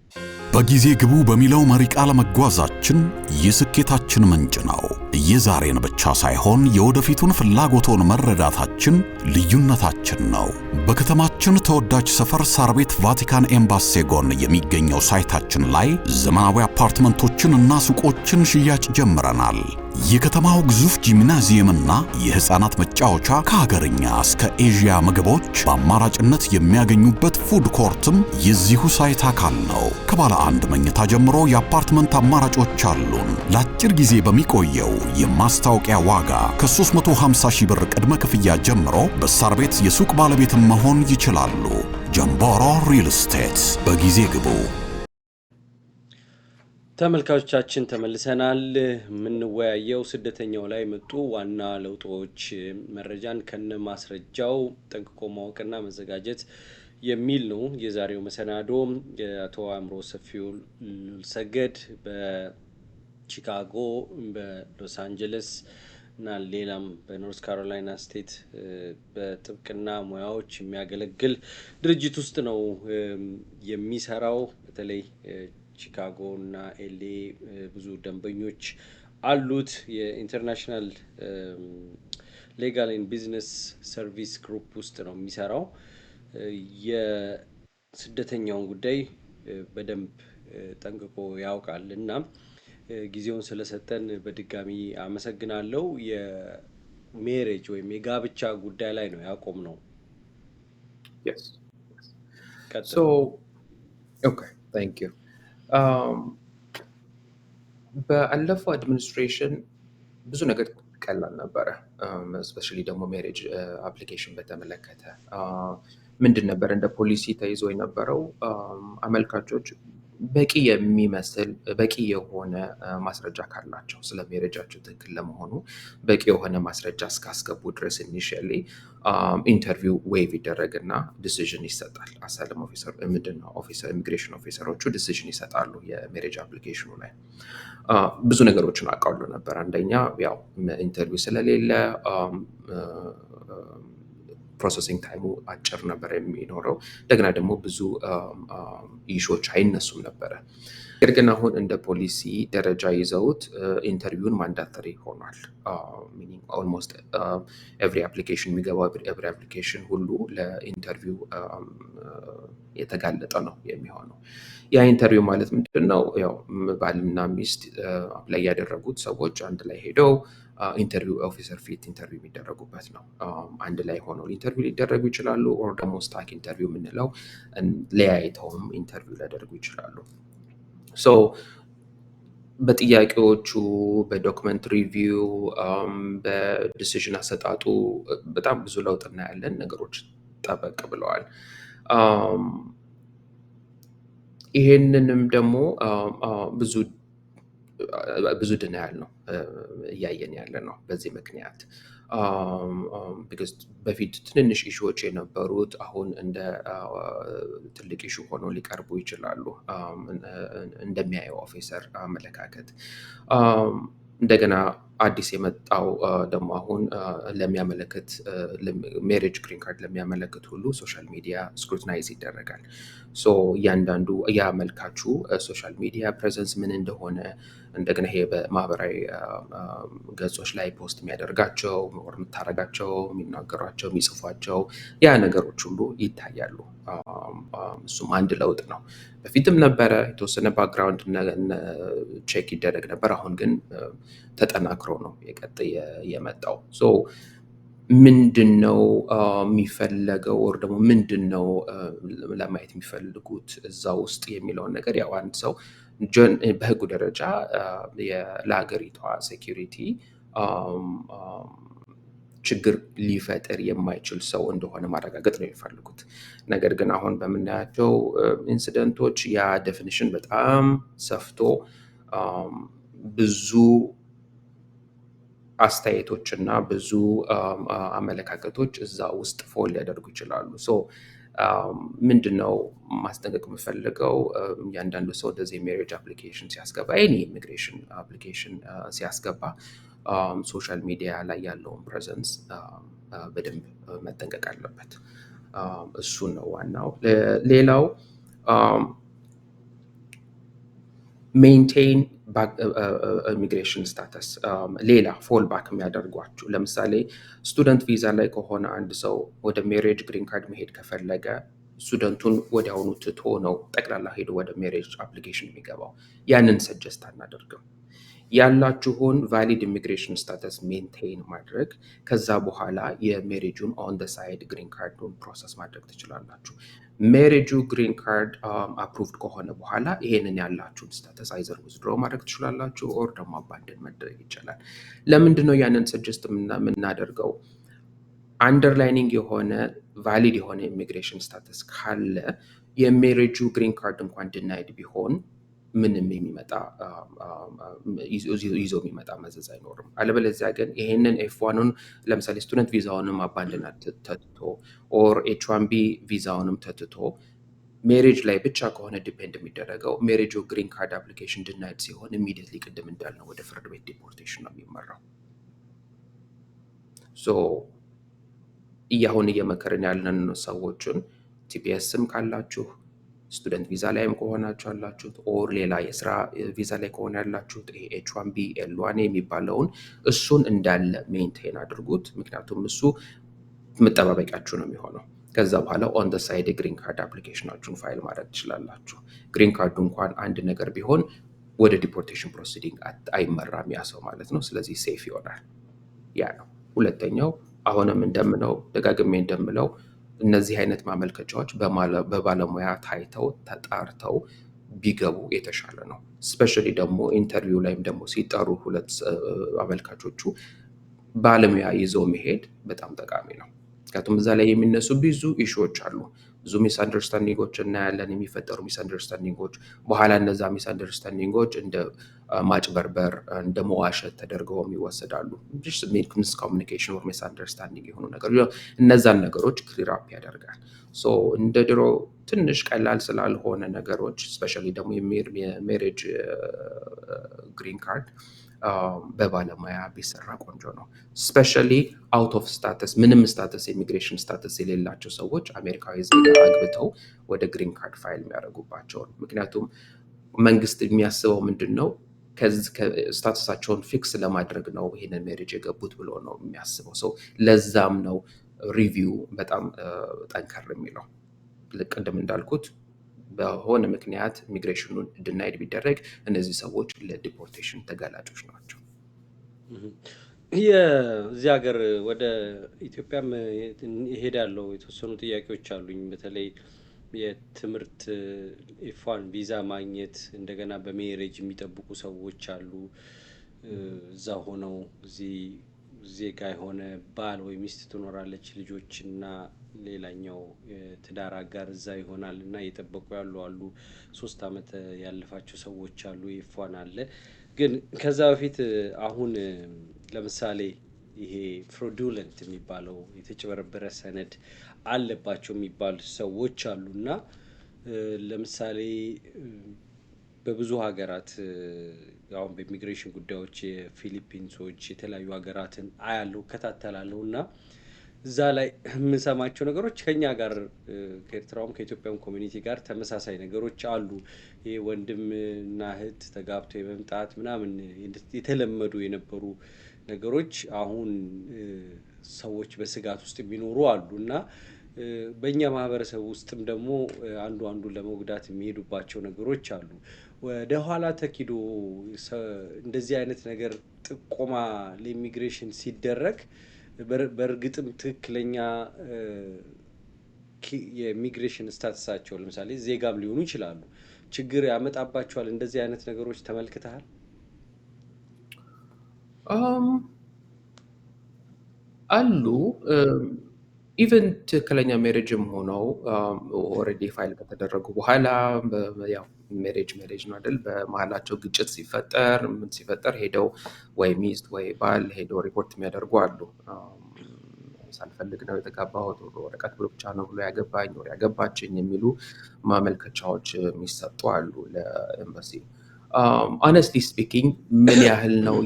በጊዜ ግቡ በሚለው መሪ ቃል መጓዛችን የስኬታችን ምንጭ ነው። የዛሬን ብቻ ሳይሆን የወደፊቱን ፍላጎቶን መረዳታችን ልዩነታችን ነው። በከተማችን ተወዳጅ ሰፈር ሳር ቤት ቫቲካን ኤምባሲ ጎን የሚገኘው ሳይታችን ላይ ዘመናዊ አፓርትመንቶችን እና ሱቆችን ሽያጭ ጀምረናል። የከተማው ግዙፍ ጂምናዚየምና የሕፃናት መጫወቻ ከሀገርኛ እስከ ኤዥያ ምግቦች በአማራጭነት የሚያገኙበት ፉድ ኮርትም የዚሁ ሳይት አካል ነው። ከባለ አንድ መኝታ ጀምሮ የአፓርትመንት አማራጮች አሉን። ለአጭር ጊዜ በሚቆየው የማስታወቂያ ዋጋ ከ350 ሺህ ብር ቅድመ ክፍያ ጀምሮ በሳር ቤት የሱቅ ባለቤትም መሆን ይችላሉ። ጀምቦሮ ሪል ስቴት። በጊዜ ግቡ። ተመልካቾቻችን ተመልሰናል። የምንወያየው ስደተኛው ላይ መጡ ዋና ለውጦች፣ መረጃን ከነ ማስረጃው ጠንቅቆ ማወቅና መዘጋጀት የሚል ነው የዛሬው መሰናዶ። አቶ አእምሮ ሰፊው ሰገድ በቺካጎ፣ በሎስ አንጀለስ እና ሌላም በኖርዝ ካሮላይና ስቴት በጥብቅና ሙያዎች የሚያገለግል ድርጅት ውስጥ ነው የሚሰራው። በተለይ ቺካጎ እና ኤሌ ብዙ ደንበኞች አሉት። የኢንተርናሽናል ሌጋል ኤንድ ቢዝነስ ሰርቪስ ግሩፕ ውስጥ ነው የሚሰራው። የስደተኛውን ጉዳይ በደንብ ጠንቅቆ ያውቃል እና ጊዜውን ስለሰጠን በድጋሚ አመሰግናለሁ። የሜሬጅ ወይም የጋብቻ ጉዳይ ላይ ነው ያቆም ነው። በአለፈው አድሚኒስትሬሽን ብዙ ነገር ቀላል ነበረ። እስፔሻሊ ደግሞ ሜሬጅ አፕሊኬሽን በተመለከተ ምንድን ነበር እንደ ፖሊሲ ተይዞ የነበረው? አመልካቾች በቂ የሚመስል በቂ የሆነ ማስረጃ ካላቸው ስለ ሜሬጃቸው ትክክል ለመሆኑ በቂ የሆነ ማስረጃ እስካስገቡ ድረስ ኢኒሺያሊ ኢንተርቪው ዌይቭ ይደረግና ዲሲዥን ይሰጣል። አሳይለም ኦፊሰር ምንድነው ኢሚግሬሽን ኦፊሰሮቹ ዲሲዥን ይሰጣሉ የሜሬጅ አፕሊኬሽኑ ላይ። ብዙ ነገሮችን አውቃሉ ነበር። አንደኛ ያው ኢንተርቪው ስለሌለ ፕሮሰሲንግ ታይሙ አጭር ነበር የሚኖረው። እንደገና ደግሞ ብዙ ኢሹዎች አይነሱም ነበረ። ነገር ግን አሁን እንደ ፖሊሲ ደረጃ ይዘውት ኢንተርቪውን ማንዳተሪ ሆኗል። ሚኒንግ ኦልሞስት ኤቭሪ አፕሊኬሽን የሚገባው ኤቭሪ አፕሊኬሽን ሁሉ ለኢንተርቪው የተጋለጠ ነው የሚሆነው። ያ ኢንተርቪው ማለት ምንድን ነው? ያው ባልና ሚስት አፕላይ ያደረጉት ሰዎች አንድ ላይ ሄደው ኢንተርቪው ኦፊሰር ፊት ኢንተርቪው የሚደረጉበት ነው። አንድ ላይ ሆነው ኢንተርቪው ሊደረጉ ይችላሉ። ኦር ደግሞ ስታክ ኢንተርቪው የምንለው ለያይተውም ኢንተርቪው ሊያደርጉ ይችላሉ። ሶ በጥያቄዎቹ፣ በዶክመንት ሪቪው፣ በዲሲዥን አሰጣጡ በጣም ብዙ ለውጥ እናያለን። ነገሮች ጠበቅ ብለዋል። ይሄንንም ደግሞ ብዙ ድናያል ነው እያየን ያለ ነው። በዚህ ምክንያት በፊት ትንንሽ ኢሹዎች የነበሩት አሁን እንደ ትልቅ ኢሹ ሆኖ ሊቀርቡ ይችላሉ እንደሚያየው ኦፊሰር አመለካከት። እንደገና አዲስ የመጣው ደግሞ አሁን ለሚያመለክት ሜሬጅ ግሪን ካርድ ለሚያመለክት ሁሉ ሶሻል ሚዲያ ስክሩቲናይዝ ይደረጋል። ሶ እያንዳንዱ ያመልካቹ ሶሻል ሚዲያ ፕሬዘንስ ምን እንደሆነ፣ እንደገና ይሄ በማህበራዊ ገጾች ላይ ፖስት የሚያደርጋቸው የምታረጋቸው፣ የሚናገሯቸው፣ የሚጽፏቸው ያ ነገሮች ሁሉ ይታያሉ። እሱም አንድ ለውጥ ነው። በፊትም ነበረ የተወሰነ ባክግራውንድ ቼክ ይደረግ ነበር። አሁን ግን ተጠናክሮ ነው የመጣው። ምንድን ነው የሚፈለገው ወር ደግሞ ምንድን ነው ለማየት የሚፈልጉት እዛ ውስጥ የሚለውን ነገር ያው አንድ ሰው በህጉ ደረጃ ለሀገሪቷ ሴኪሪቲ ችግር ሊፈጥር የማይችል ሰው እንደሆነ ማረጋገጥ ነው የሚፈልጉት። ነገር ግን አሁን በምናያቸው ኢንሲደንቶች ያ ዴፊኒሽን በጣም ሰፍቶ ብዙ አስተያየቶች እና ብዙ አመለካከቶች እዛ ውስጥ ፎል ሊያደርጉ ይችላሉ። ምንድነው ማስጠንቀቅ የምፈልገው እያንዳንዱ ሰው እንደዚህ ሜሬጅ አፕሊኬሽን ሲያስገባ ኤኒ ኢሚግሬሽን አፕሊኬሽን ሲያስገባ ሶሻል ሚዲያ ላይ ያለውን ፕሬዘንስ በደንብ መጠንቀቅ አለበት። እሱን ነው ዋናው። ሌላው ሜንቴን ኢሚግሬሽን ስታተስ። ሌላ ፎል ባክ የሚያደርጓችሁ ለምሳሌ ስቱደንት ቪዛ ላይ ከሆነ አንድ ሰው ወደ ሜሬጅ ግሪን ካርድ መሄድ ከፈለገ ስቱደንቱን ወዲያውኑ ትቶ ነው ጠቅላላ ሄዶ ወደ ሜሬጅ አፕሊኬሽን የሚገባው። ያንን ሰጀስት አናደርግም። ያላችሁን ቫሊድ ኢሚግሬሽን ስታተስ ሜንቴን ማድረግ፣ ከዛ በኋላ የሜሬጁን ኦን ደ ሳይድ ግሪን ካርዱን ፕሮሰስ ማድረግ ትችላላችሁ። ሜሬጁ ግሪን ካርድ አፕሩቭድ ከሆነ በኋላ ይሄንን ያላችሁን ስታተስ አይዘር ዊዝድሮ ማድረግ ትችላላችሁ ኦር ደግሞ አባንደን መደረግ ይቻላል። ለምንድነው ያንን ሰጀስት የምናደርገው? አንደርላይኒንግ የሆነ ቫሊድ የሆነ ኢሚግሬሽን ስታተስ ካለ የሜሬጁ ግሪን ካርድ እንኳን ዲናይድ ቢሆን ምንም የሚመጣ ይዞ የሚመጣ መዘዝ አይኖርም። አለበለዚያ ግን ይሄንን ኤፍ1ን ለምሳሌ ስቱደንት ቪዛውንም አባንደን ተትቶ ኦር ኤች1ቢ ቪዛውንም ተትቶ ሜሬጅ ላይ ብቻ ከሆነ ዲፔንድ የሚደረገው ሜሬጁ ግሪን ካርድ አፕሊኬሽን ዲናይድ ሲሆን ኢሚዲየትሊ ቅድም እንዳልነው ወደ ፍርድ ቤት ዲፖርቴሽን ነው የሚመራው። ሶ እየመከርን ያለን ሰዎችን ቲፒኤስም ካላችሁ ስቱደንት ቪዛ ላይም ከሆናችሁ ያላችሁት ኦር ሌላ የስራ ቪዛ ላይ ከሆነ ያላችሁት ኤች1ቢ ኤል1 የሚባለውን እሱን እንዳለ ሜንቴን አድርጉት። ምክንያቱም እሱ መጠባበቂያችሁ ነው የሚሆነው። ከዛ በኋላ ኦን ደ ሳይድ ግሪን ካርድ አፕሊኬሽናችሁን ፋይል ማድረግ ትችላላችሁ። ግሪን ካርዱ እንኳን አንድ ነገር ቢሆን ወደ ዲፖርቴሽን ፕሮሲዲንግ አይመራም ያ ሰው ማለት ነው። ስለዚህ ሴፍ ይሆናል። ያ ነው። ሁለተኛው አሁንም ደጋግሜ እንደምለው እነዚህ አይነት ማመልከቻዎች በባለሙያ ታይተው ተጣርተው ቢገቡ የተሻለ ነው። ስፔሻሊ ደግሞ ኢንተርቪው ላይም ደግሞ ሲጠሩ ሁለት አመልካቾቹ ባለሙያ ይዘው መሄድ በጣም ጠቃሚ ነው። ምክንያቱም እዛ ላይ የሚነሱ ብዙ ኢሹዎች አሉ። ብዙ ሚስ አንደርስታንዲንጎች እናያለን። የሚፈጠሩ ሚስ አንደርስታንዲንጎች በኋላ እነዛ ሚስ አንደርስታንዲንጎች እንደ ማጭበርበር እንደ መዋሸት ተደርገው ይወሰዳሉ። ሚስ ኮሚኒኬሽን ወር ሚስ አንደርስታንዲንግ የሆኑ ነገሮች እነዛን ነገሮች ክሊር አፕ ያደርጋል። ሶ እንደ ድሮ ትንሽ ቀላል ስላልሆነ ነገሮች ስፔሻሊ ደግሞ የሜሬጅ ግሪን ካርድ በባለሙያ ቢሰራ ቆንጆ ነው። ስፔሻሊ አውት ኦፍ ስታተስ ምንም ስታተስ ኢሚግሬሽን ስታተስ የሌላቸው ሰዎች አሜሪካዊ ዜጋ አግብተው ወደ ግሪን ካርድ ፋይል የሚያደርጉባቸውን። ምክንያቱም መንግስት የሚያስበው ምንድን ነው ስታተሳቸውን ፊክስ ለማድረግ ነው ይሄንን ሜሬጅ የገቡት ብሎ ነው የሚያስበው ሰው። ለዛም ነው ሪቪው በጣም ጠንከር የሚለው። ቅድም እንዳልኩት በሆነ ምክንያት ኢሚግሬሽኑን ዲናይድ ቢደረግ እነዚህ ሰዎች ለዲፖርቴሽን ተጋላጮች ናቸው። የዚህ ሀገር ወደ ኢትዮጵያም እሄዳለሁ። የተወሰኑ ጥያቄዎች አሉኝ። በተለይ የትምህርት ኤፍ1 ቪዛ ማግኘት እንደገና በሜሬጅ የሚጠብቁ ሰዎች አሉ። እዛ ሆነው እዚህ ዜጋ የሆነ ባል ወይ ሚስት ትኖራለች፣ ልጆች እና ሌላኛው ትዳር አጋር እዛ ይሆናል እና እየጠበቁ ያሉ አሉ። 3 ዓመት ያለፋቸው ሰዎች አሉ። ኤፍ1 አለ። ግን ከዛ በፊት አሁን ለምሳሌ ይሄ ፍሮዱለንት የሚባለው የተጭበረበረ ሰነድ አለባቸው የሚባሉ ሰዎች አሉና ለምሳሌ በብዙ ሀገራት አሁን በኢሚግሬሽን ጉዳዮች የፊሊፒንሶች የተለያዩ ሀገራትን አያለሁ እከታተላለሁ እና እዛ ላይ የምንሰማቸው ነገሮች ከኛ ጋር ከኤርትራውም ከኢትዮጵያም ኮሚኒቲ ጋር ተመሳሳይ ነገሮች አሉ። ይሄ ወንድምና እህት ተጋብቶ የመምጣት ምናምን የተለመዱ የነበሩ ነገሮች አሁን ሰዎች በስጋት ውስጥ የሚኖሩ አሉ እና በእኛ ማህበረሰብ ውስጥም ደግሞ አንዱን ለመጉዳት የሚሄዱባቸው ነገሮች አሉ። ወደ ኋላ ተኪዶ እንደዚህ አይነት ነገር ጥቆማ ለኢሚግሬሽን ሲደረግ በእርግጥም ትክክለኛ የኢሚግሬሽን ስታተሳቸው ለምሳሌ ዜጋም ሊሆኑ ይችላሉ ችግር ያመጣባቸዋል። እንደዚህ አይነት ነገሮች ተመልክተሃል? አሉ ኢቨን ትክክለኛ ሜሬጅም ሆነው ኦልሬዲ ፋይል ከተደረጉ በኋላ ያው ሜሬጅ ነው አይደል? በመሀላቸው ግጭት ሲፈጠር ሄደው ወይ ሚስት ወይ ባል ሄደው ሪፖርት የሚያደርጉ አሉ። ሳልፈልግ ነው የተጋባሁት፣ ወረቀት ብቻ ነው ብሎ ያገባኝ ወር ያገባችኝ የሚሉ ማመልከቻዎች የሚሰጡ አሉ ለኤምባሲ። ሆነስትሊ ስፒኪንግ ምን ያህል ነው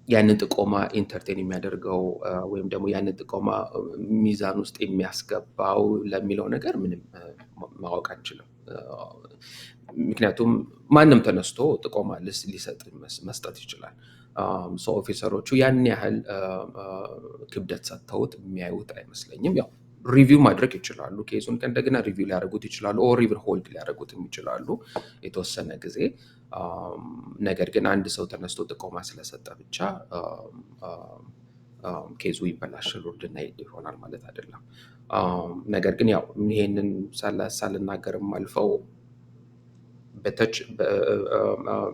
ያንን ጥቆማ ኢንተርቴን የሚያደርገው ወይም ደግሞ ያንን ጥቆማ ሚዛን ውስጥ የሚያስገባው ለሚለው ነገር ምንም ማወቅ አንችልም። ምክንያቱም ማንም ተነስቶ ጥቆማ ሊሰጥ መስጠት ይችላል። ኦፊሰሮቹ ያን ያህል ክብደት ሰጥተውት የሚያዩት አይመስለኝም። ያው ሪቪው ማድረግ ይችላሉ፣ ኬሱን ከእንደገና ሪቪው ሊያደርጉት ይችላሉ፣ ኦር ኢቭን ሆልድ ሊያደርጉትም ይችላሉ የተወሰነ ጊዜ። ነገር ግን አንድ ሰው ተነስቶ ጥቆማ ስለሰጠ ብቻ ኬዙ ይበላሻል ወር ዲናይድ ይሆናል ማለት አይደለም። ነገር ግን ያው ይሄንን ሳልናገርም አልፈው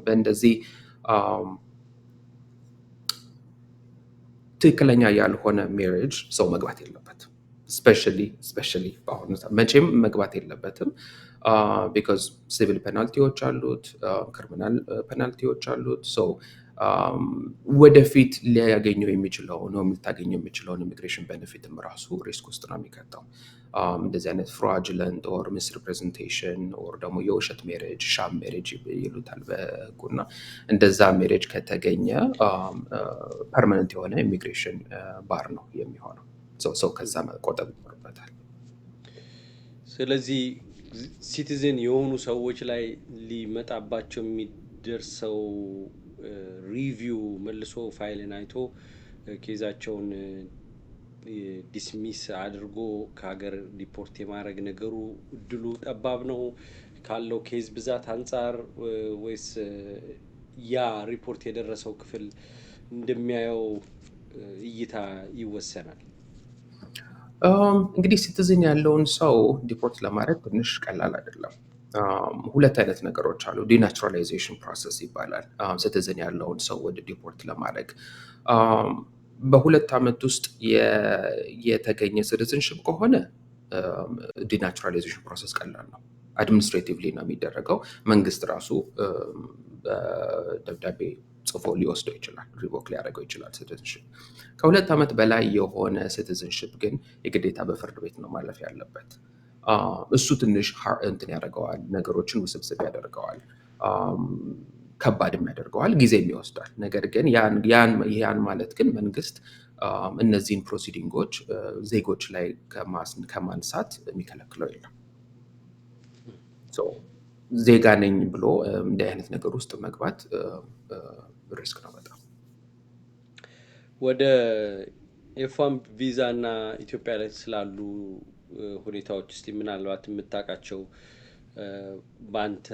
በእንደዚህ ትክክለኛ ያልሆነ ሜሬጅ ሰው መግባት የለበትም። ስፔሻሊ በአሁኑ ሰዓት መቼም መግባት የለበትም። ቢካዝ ሲቪል ፔናልቲዎች አሉት፣ ክሪሚናል ፔናልቲዎች አሉት። ወደፊት ሊያገኘው የሚችለው ነው ልታገኘው የሚችለውን ኢሚግሬሽን ቤኔፊትም ራሱ ሪስክ ውስጥ ነው የሚከተው። እንደዚህ አይነት ፍራጅለንት ኦር ሚስ ሪፕሬዘንቴሽን ኦር ደግሞ የውሸት ሜሬጅ ሻም ሜሬጅ ይሉታል በህጉና እንደዛ ሜሬጅ ከተገኘ ፐርማነንት የሆነ ኢሚግሬሽን ባር ነው የሚሆነው። ሰው ከዛ መቆጠብ ይኖርበታል። ስለዚህ ሲቲዝን የሆኑ ሰዎች ላይ ሊመጣባቸው የሚደርሰው ሪቪው መልሶ ፋይልን አይቶ ኬዛቸውን ዲስሚስ አድርጎ ከሀገር ዲፖርት የማድረግ ነገሩ እድሉ ጠባብ ነው ካለው ኬዝ ብዛት አንጻር፣ ወይስ ያ ሪፖርት የደረሰው ክፍል እንደሚያየው እይታ ይወሰናል? እንግዲህ ሲቲዝን ያለውን ሰው ዲፖርት ለማድረግ ትንሽ ቀላል አይደለም። ሁለት አይነት ነገሮች አሉ። ዲናቹራላይዜሽን ፕሮሰስ ይባላል። ሲቲዝን ያለውን ሰው ወደ ዲፖርት ለማድረግ በሁለት ዓመት ውስጥ የተገኘ ሲቲዝንሽፕ ከሆነ ዲናቹራላይዜሽን ፕሮሰስ ቀላል ነው። አድሚኒስትሬቲቭሊ ነው የሚደረገው። መንግስት ራሱ ደብዳቤ ጽፎ ሊወስደው ይችላል፣ ሪቮክ ሊያደርገው ይችላል ሲቲዝንሽፕ። ከሁለት ዓመት በላይ የሆነ ሲቲዝንሽፕ ግን የግዴታ በፍርድ ቤት ነው ማለፍ ያለበት። እሱ ትንሽ እንትን ያደርገዋል፣ ነገሮችን ውስብስብ ያደርገዋል፣ ከባድም ያደርገዋል፣ ጊዜም ይወስዳል። ነገር ግን ያን ማለት ግን መንግስት እነዚህን ፕሮሲዲንጎች ዜጎች ላይ ከማንሳት የሚከለክለው የለም። ዜጋ ነኝ ብሎ እንዲህ አይነት ነገር ውስጥ መግባት ሪስክ ነው በጣም። ወደ ኤፍ1 ቪዛ እና ኢትዮጵያ ላይ ስላሉ ሁኔታዎች እስቲ ምናልባት የምታውቃቸው በአንተ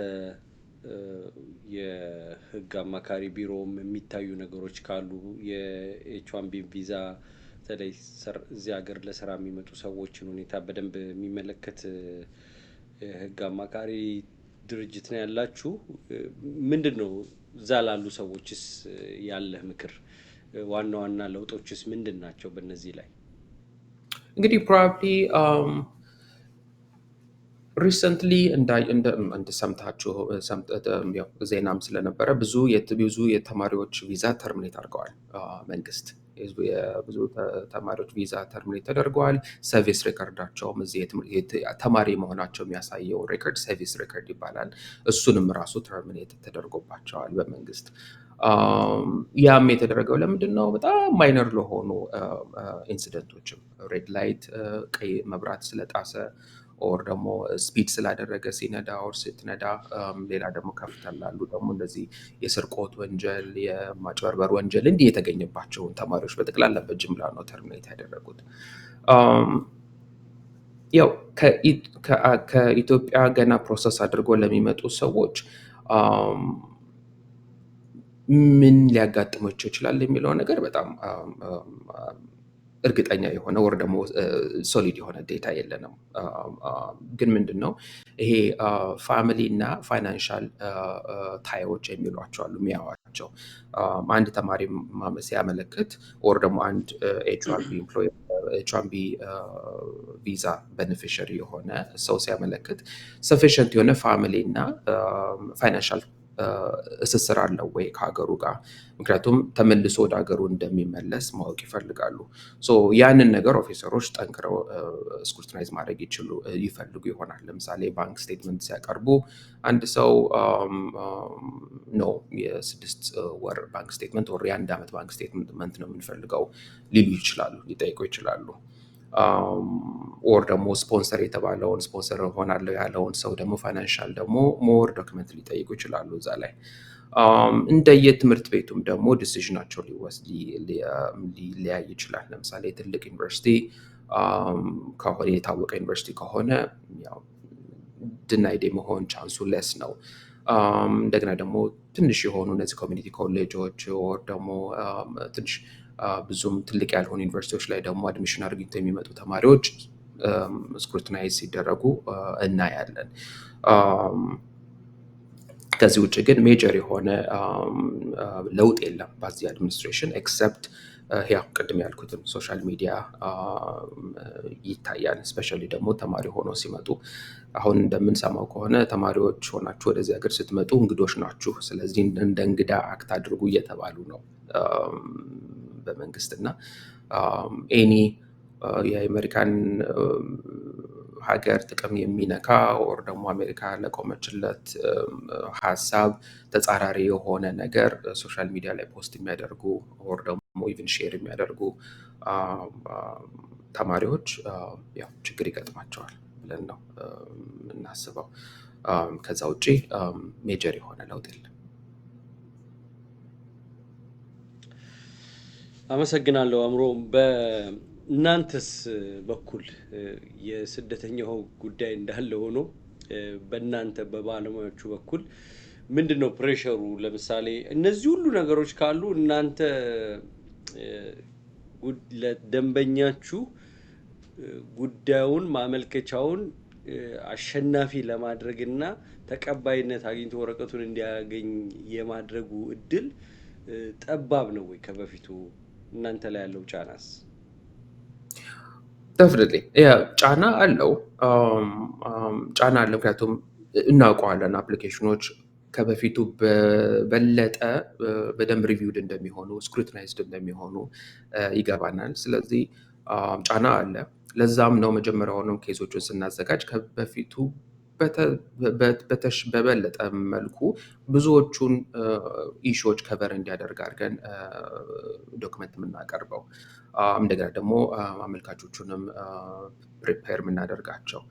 የህግ አማካሪ ቢሮም የሚታዩ ነገሮች ካሉ የኤች1 ቢ ቪዛ በተለይ እዚህ ሀገር ለስራ የሚመጡ ሰዎችን ሁኔታ በደንብ የሚመለከት ህግ አማካሪ ድርጅት ነው ያላችሁ? ምንድን ነው እዛ ላሉ ሰዎችስ ያለህ ምክር? ዋና ዋና ለውጦችስ ምንድን ናቸው በእነዚህ ላይ? እንግዲህ ፕሮባብሊ ሪሰንትሊ እንደሰምታችሁ ዜናም ስለነበረ ብዙ የተማሪዎች ቪዛ ተርሚኔት አድርገዋል። መንግስት ብዙ ተማሪዎች ቪዛ ተርሚኔት ተደርገዋል። ሰርቪስ ሬከርዳቸውም እዚህ ተማሪ መሆናቸው የሚያሳየው ሬከርድ ሰርቪስ ሬከርድ ይባላል። እሱንም ራሱ ተርሚኔት ተደርጎባቸዋል በመንግስት። ያም የተደረገው ለምንድን ነው? በጣም ማይነር ለሆኑ ኢንሲደንቶችም ሬድ ላይት ቀይ መብራት ስለጣሰ ኦር ደግሞ ስፒድ ስላደረገ ሲነዳ ኦር ስትነዳ፣ ሌላ ደግሞ ከፍተን ላሉ ደግሞ እንደዚህ የስርቆት ወንጀል የማጭበርበር ወንጀል እንዲህ የተገኘባቸውን ተማሪዎች በጠቅላላ በጅምላ ነው ተርሚኔት ያደረጉት። ያው ከኢትዮጵያ ገና ፕሮሰስ አድርጎ ለሚመጡ ሰዎች ምን ሊያጋጥማቸው ይችላል የሚለው ነገር በጣም እርግጠኛ የሆነ ወር ደግሞ ሶሊድ የሆነ ዴታ የለንም። ግን ምንድን ነው ይሄ ፋሚሊ እና ፋይናንሻል ታዮች የሚሏቸው አሉ የሚያዋቸው። አንድ ተማሪ ሲያመለክት ወር ደግሞ አንድ ኤች1ቢ ቪዛ ቤኔፊሻሪ የሆነ ሰው ሲያመለክት ሰፊሽንት የሆነ ፋሚሊ እና ፋይናንሻል እስስር አለው ወይ ከሀገሩ ጋር? ምክንያቱም ተመልሶ ወደ ሀገሩ እንደሚመለስ ማወቅ ይፈልጋሉ። ያንን ነገር ኦፊሰሮች ጠንክረው ስክሩትናይዝ ማድረግ ይፈልጉ ይሆናል። ለምሳሌ ባንክ ስቴትመንት ሲያቀርቡ አንድ ሰው ነው የ6 ወር ባንክ ስቴትመንት ወር የ1 ዓመት ባንክ ስቴትመንት ነው የምንፈልገው ሊሉ ይችላሉ፣ ሊጠይቁ ይችላሉ። ኦር ደግሞ ስፖንሰር የተባለውን ስፖንሰር ሆናለሁ ያለውን ሰው ደግሞ ፋይናንሻል ደግሞ ሞር ዶክመንት ሊጠይቁ ይችላሉ እዛ ላይ። እንደየትምህርት ቤቱም ደግሞ ዲሲዥናቸው ሊለያይ ይችላል። ለምሳሌ ትልቅ ዩኒቨርሲቲ ከሆነ የታወቀ ዩኒቨርሲቲ ከሆነ ያው ድናይድ የመሆን ቻንሱ ለስ ነው። እንደገና ደግሞ ትንሽ የሆኑ እነዚህ ኮሚኒቲ ኮሌጆች ወር ደግሞ ትንሽ ብዙም ትልቅ ያልሆኑ ዩኒቨርሲቲዎች ላይ ደግሞ አድሚሽን አድርገው የሚመጡ ተማሪዎች ስክሩትናይዝ ሲደረጉ እናያለን። ከዚህ ውጭ ግን ሜጀር የሆነ ለውጥ የለም በዚህ አድሚኒስትሬሽን ኤክሰፕት ያው ቅድም ያልኩትን ሶሻል ሚዲያ ይታያል። ስፔሻሊ ደግሞ ተማሪ ሆኖ ሲመጡ አሁን እንደምንሰማው ከሆነ ተማሪዎች ሆናችሁ ወደዚህ ሀገር ስትመጡ እንግዶች ናችሁ፣ ስለዚህ እንደ እንግዳ አክት አድርጉ እየተባሉ ነው በመንግስትና ኤኒ የአሜሪካን ሀገር ጥቅም የሚነካ ወር ደግሞ አሜሪካ ለቆመችለት ሀሳብ ተጻራሪ የሆነ ነገር ሶሻል ሚዲያ ላይ ፖስት የሚያደርጉ ወር ደግሞ ኢቭን ሼር የሚያደርጉ ተማሪዎች ያው ችግር ይገጥማቸዋል ብለን ነው የምናስበው። ከዛ ውጪ ሜጀር የሆነ ለውጥ የለም። አመሰግናለሁ አእምሮ። በእናንተስ በኩል የስደተኛው ጉዳይ እንዳለ ሆኖ በእናንተ በባለሙያዎቹ በኩል ምንድነው ፕሬሸሩ? ለምሳሌ እነዚህ ሁሉ ነገሮች ካሉ እናንተ ለደንበኛችሁ ጉዳዩን ማመልከቻውን አሸናፊ ለማድረግና ተቀባይነት አግኝቶ ወረቀቱን እንዲያገኝ የማድረጉ እድል ጠባብ ነው ወይ ከበፊቱ? እናንተ ላይ ያለው ጫናስ? definitely ጫና አለው። ጫና አለው ምክንያቱም እናውቀዋለን አፕሊኬሽኖች ከበፊቱ በበለጠ በደንብ ሪቪውድ እንደሚሆኑ ስክሩቲናይዝድ እንደሚሆኑ ይገባናል። ስለዚህ ጫና አለ። ለዛም ነው መጀመሪያውንም ኬዞቹን ስናዘጋጅ ከበፊቱ በበለጠ መልኩ ብዙዎቹን ኢሹዎች ከቨር እንዲያደርግ አድርገን ዶክመንት የምናቀርበው፣ እንደገና ደግሞ አመልካቾቹንም ፕሪፔር የምናደርጋቸው።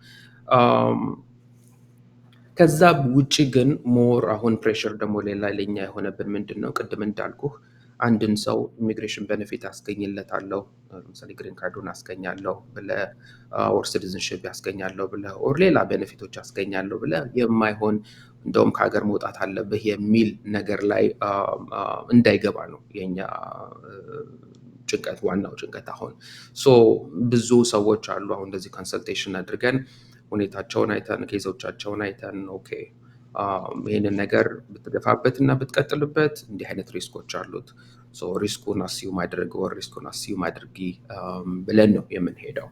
ከዛ ውጪ ግን ሞር አሁን ፕሬሸር ደግሞ ሌላ ለኛ የሆነብን ምንድን ነው? ቅድም እንዳልኩህ አንድን ሰው ኢሚግሬሽን ቤኔፊት አስገኝለታለሁ፣ ለምሳሌ ግሪን ካርዱን አስገኛለሁ ብለህ ኦር ሲቲዝንሽፕ ያስገኛለሁ ብለህ ኦር ሌላ ቤኔፊቶች አስገኛለሁ ብለህ የማይሆን እንደውም ከሀገር መውጣት አለብህ የሚል ነገር ላይ እንዳይገባ ነው የኛ ጭንቀት፣ ዋናው ጭንቀት። አሁን ብዙ ሰዎች አሉ አሁን እንደዚህ ኮንሰልቴሽን አድርገን ሁኔታቸውን አይተን ኬዞቻቸውን አይተን ኦኬ ይህንን ነገር ብትገፋበት እና ብትቀጥልበት እንዲህ አይነት ሪስኮች አሉት፣ ሪስኩን አስዩም አድርግ ወር ሪስኩን አስዩም አድርጊ ብለን ነው የምንሄደው።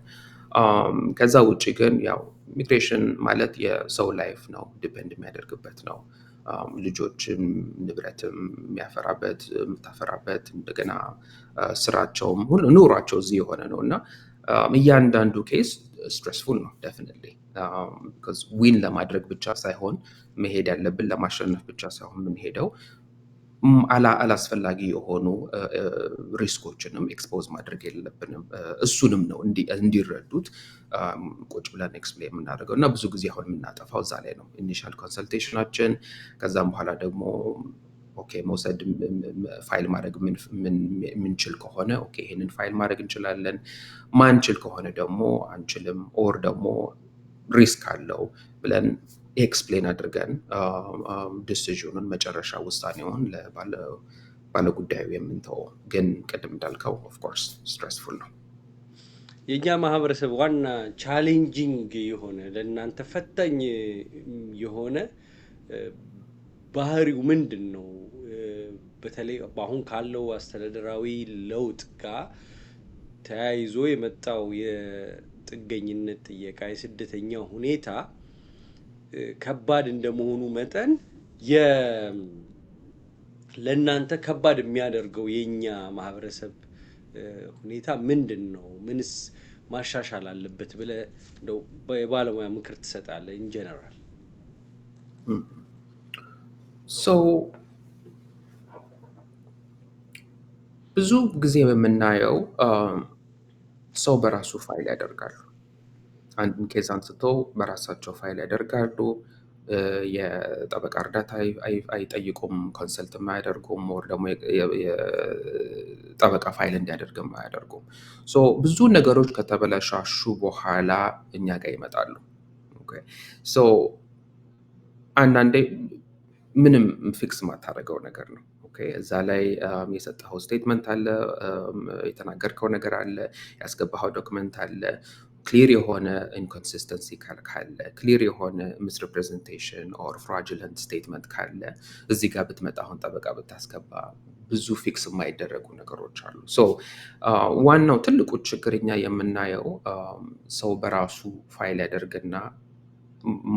ከዛ ውጭ ግን ያው ኢሚግሬሽን ማለት የሰው ላይፍ ነው፣ ዲፔንድ የሚያደርግበት ነው። ልጆችን ንብረትም የሚያፈራበት የምታፈራበት፣ እንደገና ስራቸውም ኑሯቸው እዚህ የሆነ ነው እና እያንዳንዱ ኬስ ስትረስፉል ነው ዴፊኒትሊ። ቢኮዝ ዊን ለማድረግ ብቻ ሳይሆን መሄድ ያለብን ለማሸነፍ ብቻ ሳይሆን የምንሄደው አላስፈላጊ የሆኑ ሪስኮችንም ኤክስፖዝ ማድረግ የለብንም። እሱንም ነው እንዲረዱት ቁጭ ብለን ኤክስፕሌን የምናደርገው እና ብዙ ጊዜ አሁን የምናጠፋው እዛ ላይ ነው። ኢኒሻል ኮንሰልቴሽናችን፣ ከዛም በኋላ ደግሞ ኦኬ መውሰድ ፋይል ማድረግ የምንችል ከሆነ ኦኬ ይሄንን ፋይል ማድረግ እንችላለን፣ ማንችል ከሆነ ደግሞ አንችልም ኦር ደግሞ ሪስክ አለው ብለን ኤክስፕሌን አድርገን ዲሲዥኑን መጨረሻ ውሳኔውን ባለጉዳዩ የምንተው። ግን ቅድም እንዳልከው ኦፍኮርስ ስትረስፉል ነው። የእኛ ማህበረሰብ ዋና ቻሌንጂንግ የሆነ ለእናንተ ፈታኝ የሆነ ባህሪው ምንድን ነው? በተለይ አሁን ካለው አስተዳደራዊ ለውጥ ጋር ተያይዞ የመጣው የጥገኝነት ጥየቃ የስደተኛ ሁኔታ ከባድ እንደመሆኑ መጠን ለእናንተ ከባድ የሚያደርገው የኛ ማህበረሰብ ሁኔታ ምንድን ነው? ምንስ ማሻሻል አለበት ብለህ እንደው የባለሙያ ምክር ትሰጣለህ? ኢን ጀነራል ብዙ ጊዜ የምናየው ሰው በራሱ ፋይል ያደርጋሉ። አንድን ኬዝ አንስተው በራሳቸው ፋይል ያደርጋሉ። የጠበቃ እርዳታ አይጠይቁም፣ ኮንሰልትም አያደርጉም፣ ወር ደግሞ የጠበቃ ፋይል እንዲያደርግም አያደርጉም። ብዙ ነገሮች ከተበላሻሹ በኋላ እኛ ጋር ይመጣሉ። አንዳንዴ ምንም ፊክስ ማታደርገው ነገር ነው። እዛ ላይ የሰጠኸው ስቴትመንት አለ፣ የተናገርከው ነገር አለ፣ ያስገባኸው ዶክመንት አለ። ክሊር የሆነ ኢንኮንሲስተንሲ ካለ፣ ክሊር የሆነ ሚስሪፕሬዘንቴሽን ኦር ፍራጁለንት ስቴትመንት ካለ እዚህ ጋር ብትመጣ አሁን ጠበቃ ብታስገባ ብዙ ፊክስ የማይደረጉ ነገሮች አሉ። ዋናው ትልቁ ችግር እኛ የምናየው ሰው በራሱ ፋይል ያደርግና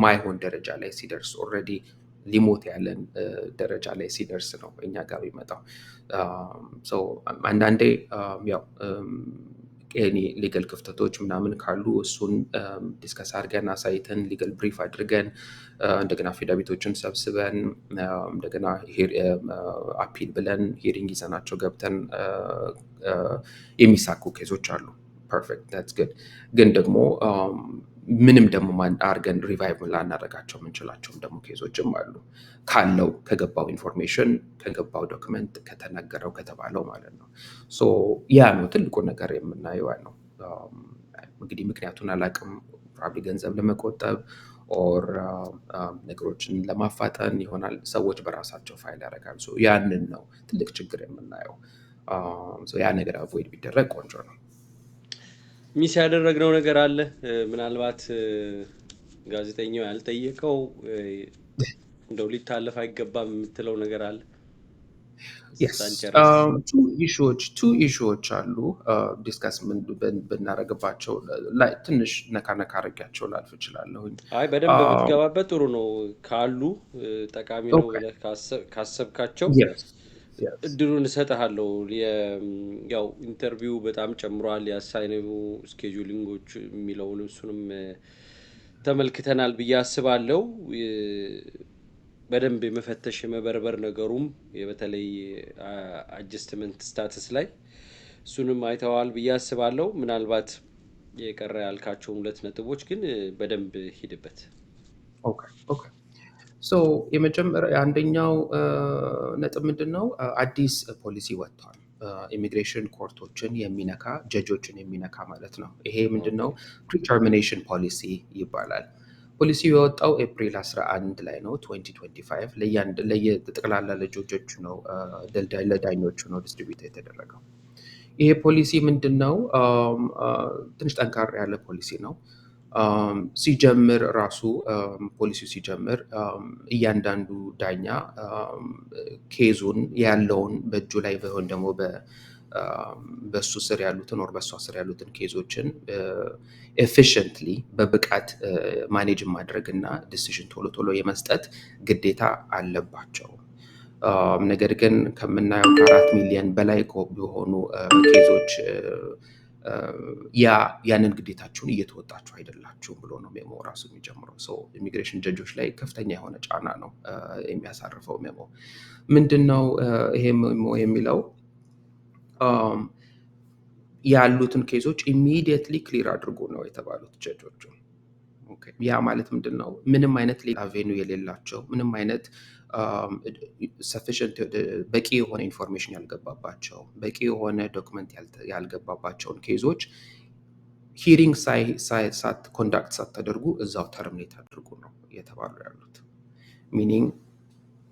ማይሆን ደረጃ ላይ ሲደርስ ኦልሬዲ ሊሞት ያለን ደረጃ ላይ ሲደርስ ነው እኛ ጋር የሚመጣው። አንዳንዴ ያው ሊገል ክፍተቶች ምናምን ካሉ እሱን ዲስከስ አድርገን አሳይተን ሊገል ብሪፍ አድርገን እንደገና አፊዳቪቶችን ሰብስበን እንደገና አፒል ብለን ሂሪንግ ይዘናቸው ገብተን የሚሳኩ ኬዞች አሉ። ፐርፌክት ዳትስ ጉድ። ግን ደግሞ ምንም ደግሞ አድርገን ሪቫይቭ ላናደርጋቸው የምንችላቸውም ደግሞ ኬዞችም አሉ። ካለው ከገባው ኢንፎርሜሽን ከገባው ዶክመንት ከተነገረው ከተባለው ማለት ነው። ያ ነው ትልቁ ነገር የምናየው ነው። እንግዲህ ምክንያቱን አላውቅም። ፕሮባብሊ ገንዘብ ለመቆጠብ ኦር ነገሮችን ለማፋጠን ይሆናል ሰዎች በራሳቸው ፋይል ያደርጋሉ። ያንን ነው ትልቅ ችግር የምናየው። ያ ነገር አቮይድ ቢደረግ ቆንጆ ነው። ሚስ ያደረግነው ነገር አለ ምናልባት ጋዜጠኛው ያልጠየቀው እንደው ሊታለፍ አይገባም የምትለው ነገር አለ? ቱ ኢሹዎች አሉ ዲስከስ ብናደርግባቸው ትንሽ ነካ አድርጊያቸው ላልፍ እችላለሁኝ። አይ በደንብ ብትገባበት ጥሩ ነው። ካሉ ጠቃሚ ነው ብለህ ካሰብካቸው እድሉን እሰጥሃለሁ። ያው ኢንተርቪው በጣም ጨምሯል፣ የአሳይነው ስኬጁሊንጎች የሚለውን እሱንም ተመልክተናል ብዬ አስባለሁ። በደንብ የመፈተሽ የመበርበር ነገሩም በተለይ አጀስትመንት ስታተስ ላይ እሱንም አይተዋል ብዬ አስባለሁ። ምናልባት የቀረ ያልካቸውን 2 ነጥቦች ግን በደንብ ሂድበት። የመጀመሪያ አንደኛው ነጥብ ምንድን ነው? አዲስ ፖሊሲ ወጥቷል። ኢሚግሬሽን ኮርቶችን የሚነካ ጀጆችን የሚነካ ማለት ነው። ይሄ ምንድን ነው? ፕሪተርሚኔሽን ፖሊሲ ይባላል። ፖሊሲው የወጣው ኤፕሪል 11 ላይ ነው 2025 ለጠቅላላ ለጆጆቹ ነው፣ ለዳኞቹ ነው ዲስትሪቢዩት የተደረገው። ይሄ ፖሊሲ ምንድን ነው? ትንሽ ጠንካራ ያለ ፖሊሲ ነው። ሲጀምር ራሱ ፖሊሲው ሲጀምር እያንዳንዱ ዳኛ ኬዙን ያለውን በእጁ ላይ ቢሆን ደግሞ በሱ ስር ያሉትን ወር በሷ ስር ያሉትን ኬዞችን ኤፊሽንትሊ በብቃት ማኔጅ ማድረግ እና ዲሲዥን ቶሎ የመስጠት ግዴታ አለባቸው። ነገር ግን ከምናየው ከ4 ሚሊዮን በላይ የሆኑ ኬዞች ያንን ግዴታችሁን እየተወጣችሁ አይደላችሁም ብሎ ነው ሜሞ ራሱ የሚጀምረው። ኢሚግሬሽን ጀጆች ላይ ከፍተኛ የሆነ ጫና ነው የሚያሳርፈው ሜሞ። ምንድነው ይሄ ሜሞ የሚለው? ያሉትን ኬዞች ኢሚዲየትሊ ክሊር አድርጎ ነው የተባሉት ጀጆቹ። ያ ማለት ምንድን ነው? ምንም አይነት አቬኑ የሌላቸው ምንም አይነት ሰፊሽንት በቂ የሆነ ኢንፎርሜሽን ያልገባባቸው በቂ የሆነ ዶክመንት ያልገባባቸውን ኬዞች ሂሪንግ ኮንዳክት ሳታደርጉ እዛው ተርሚኔት አድርጉ ነው የተባሉ ያሉት። ሚኒንግ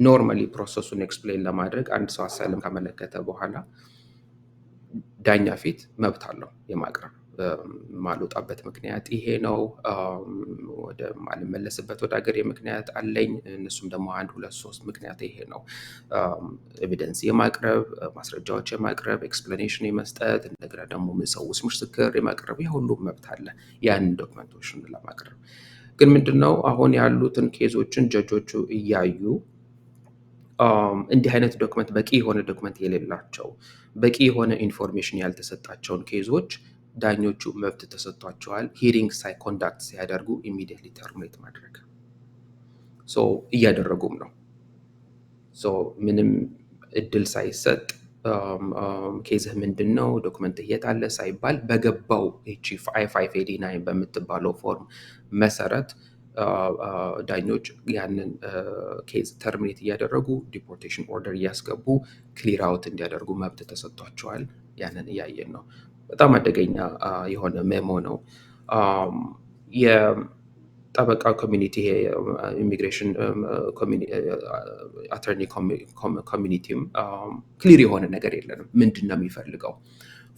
ኖርማሊ ፕሮሰሱን ኤክስፕሌን ለማድረግ አንድ ሰው አሳይለም ካመለከተ በኋላ ዳኛ ፊት መብት አለው የማቅረብ ማልወጣበት ምክንያት ይሄ ነው፣ ወደ ማልመለስበት ወደ ሀገሬ ምክንያት አለኝ፣ እነሱም ደግሞ 1 2 3 ምክንያት ይሄ ነው። ኤቪደንስ የማቅረብ ማስረጃዎች የማቅረብ ኤክስፕላኔሽን የመስጠት እንደገና ደግሞ ሰውስ ምስክር የማቅረብ የሁሉም መብት አለ ያን ዶክመንቶችን ለማቅረብ። ግን ምንድነው አሁን ያሉትን ኬዞችን ጀጆቹ እያዩ እንዲህ አይነት ዶክመንት በቂ የሆነ ዶክመንት የሌላቸው በቂ የሆነ ኢንፎርሜሽን ያልተሰጣቸውን ኬዞች ዳኞቹ መብት ተሰጥቷቸዋል ሂሪንግ ኮንዳክት ሲያደርጉ ኢሚዲየትሊ ተርሚኔት ማድረግ እያደረጉም ነው። ምንም እድል ሳይሰጥ ኬዝህ ምንድን ነው ዶክመንት የት አለ ሳይባል በገባው እቺ 589 በምትባለው ፎርም መሰረት ዳኞች ያንን ኬዝ ተርሚኔት እያደረጉ ዲፖርቴሽን ኦርደር እያስገቡ ክሊር አውት እንዲያደርጉ መብት ተሰጥቷቸዋል። ያንን እያየን ነው። በጣም አደገኛ የሆነ ሜሞ ነው። የጠበቃ ኮሚኒቲ ኢሚግሬሽን አተርኒ ኮሚኒቲም ክሊር የሆነ ነገር የለንም። ምንድን ነው የሚፈልገው?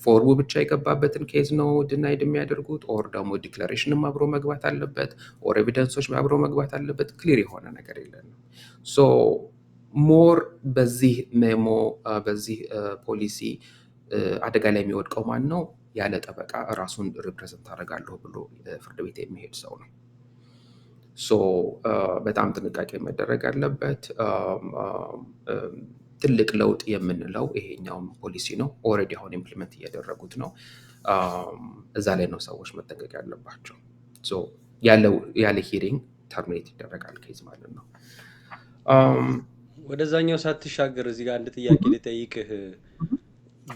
ፎርሙ ብቻ የገባበትን ኬዝ ነው ድናይድ የሚያደርጉት ኦር ደግሞ ዲክላሬሽንም አብሮ መግባት አለበት ኦር ኤቪደንሶች አብሮ መግባት አለበት? ክሊር የሆነ ነገር የለንም። ሞር በዚህ ሜሞ በዚህ ፖሊሲ አደጋ ላይ የሚወድቀው ማን ነው? ያለ ጠበቃ ራሱን ሪፕሬዘንት አደርጋለሁ ብሎ ፍርድ ቤት የሚሄድ ሰው ነው። በጣም ጥንቃቄ መደረግ አለበት። ትልቅ ለውጥ የምንለው ይሄኛውም ፖሊሲ ነው። ኦልሬዲ አሁን ኢምፕሊመንት እያደረጉት ነው። እዛ ላይ ነው ሰዎች መጠንቀቅ ያለባቸው። ያለ ሂሪንግ ተርሚኔት ይደረጋል ኬዝ ማለት ነው። ወደዛኛው ሳትሻገር እዚህ ጋር አንድ ጥያቄ ልጠይቅህ።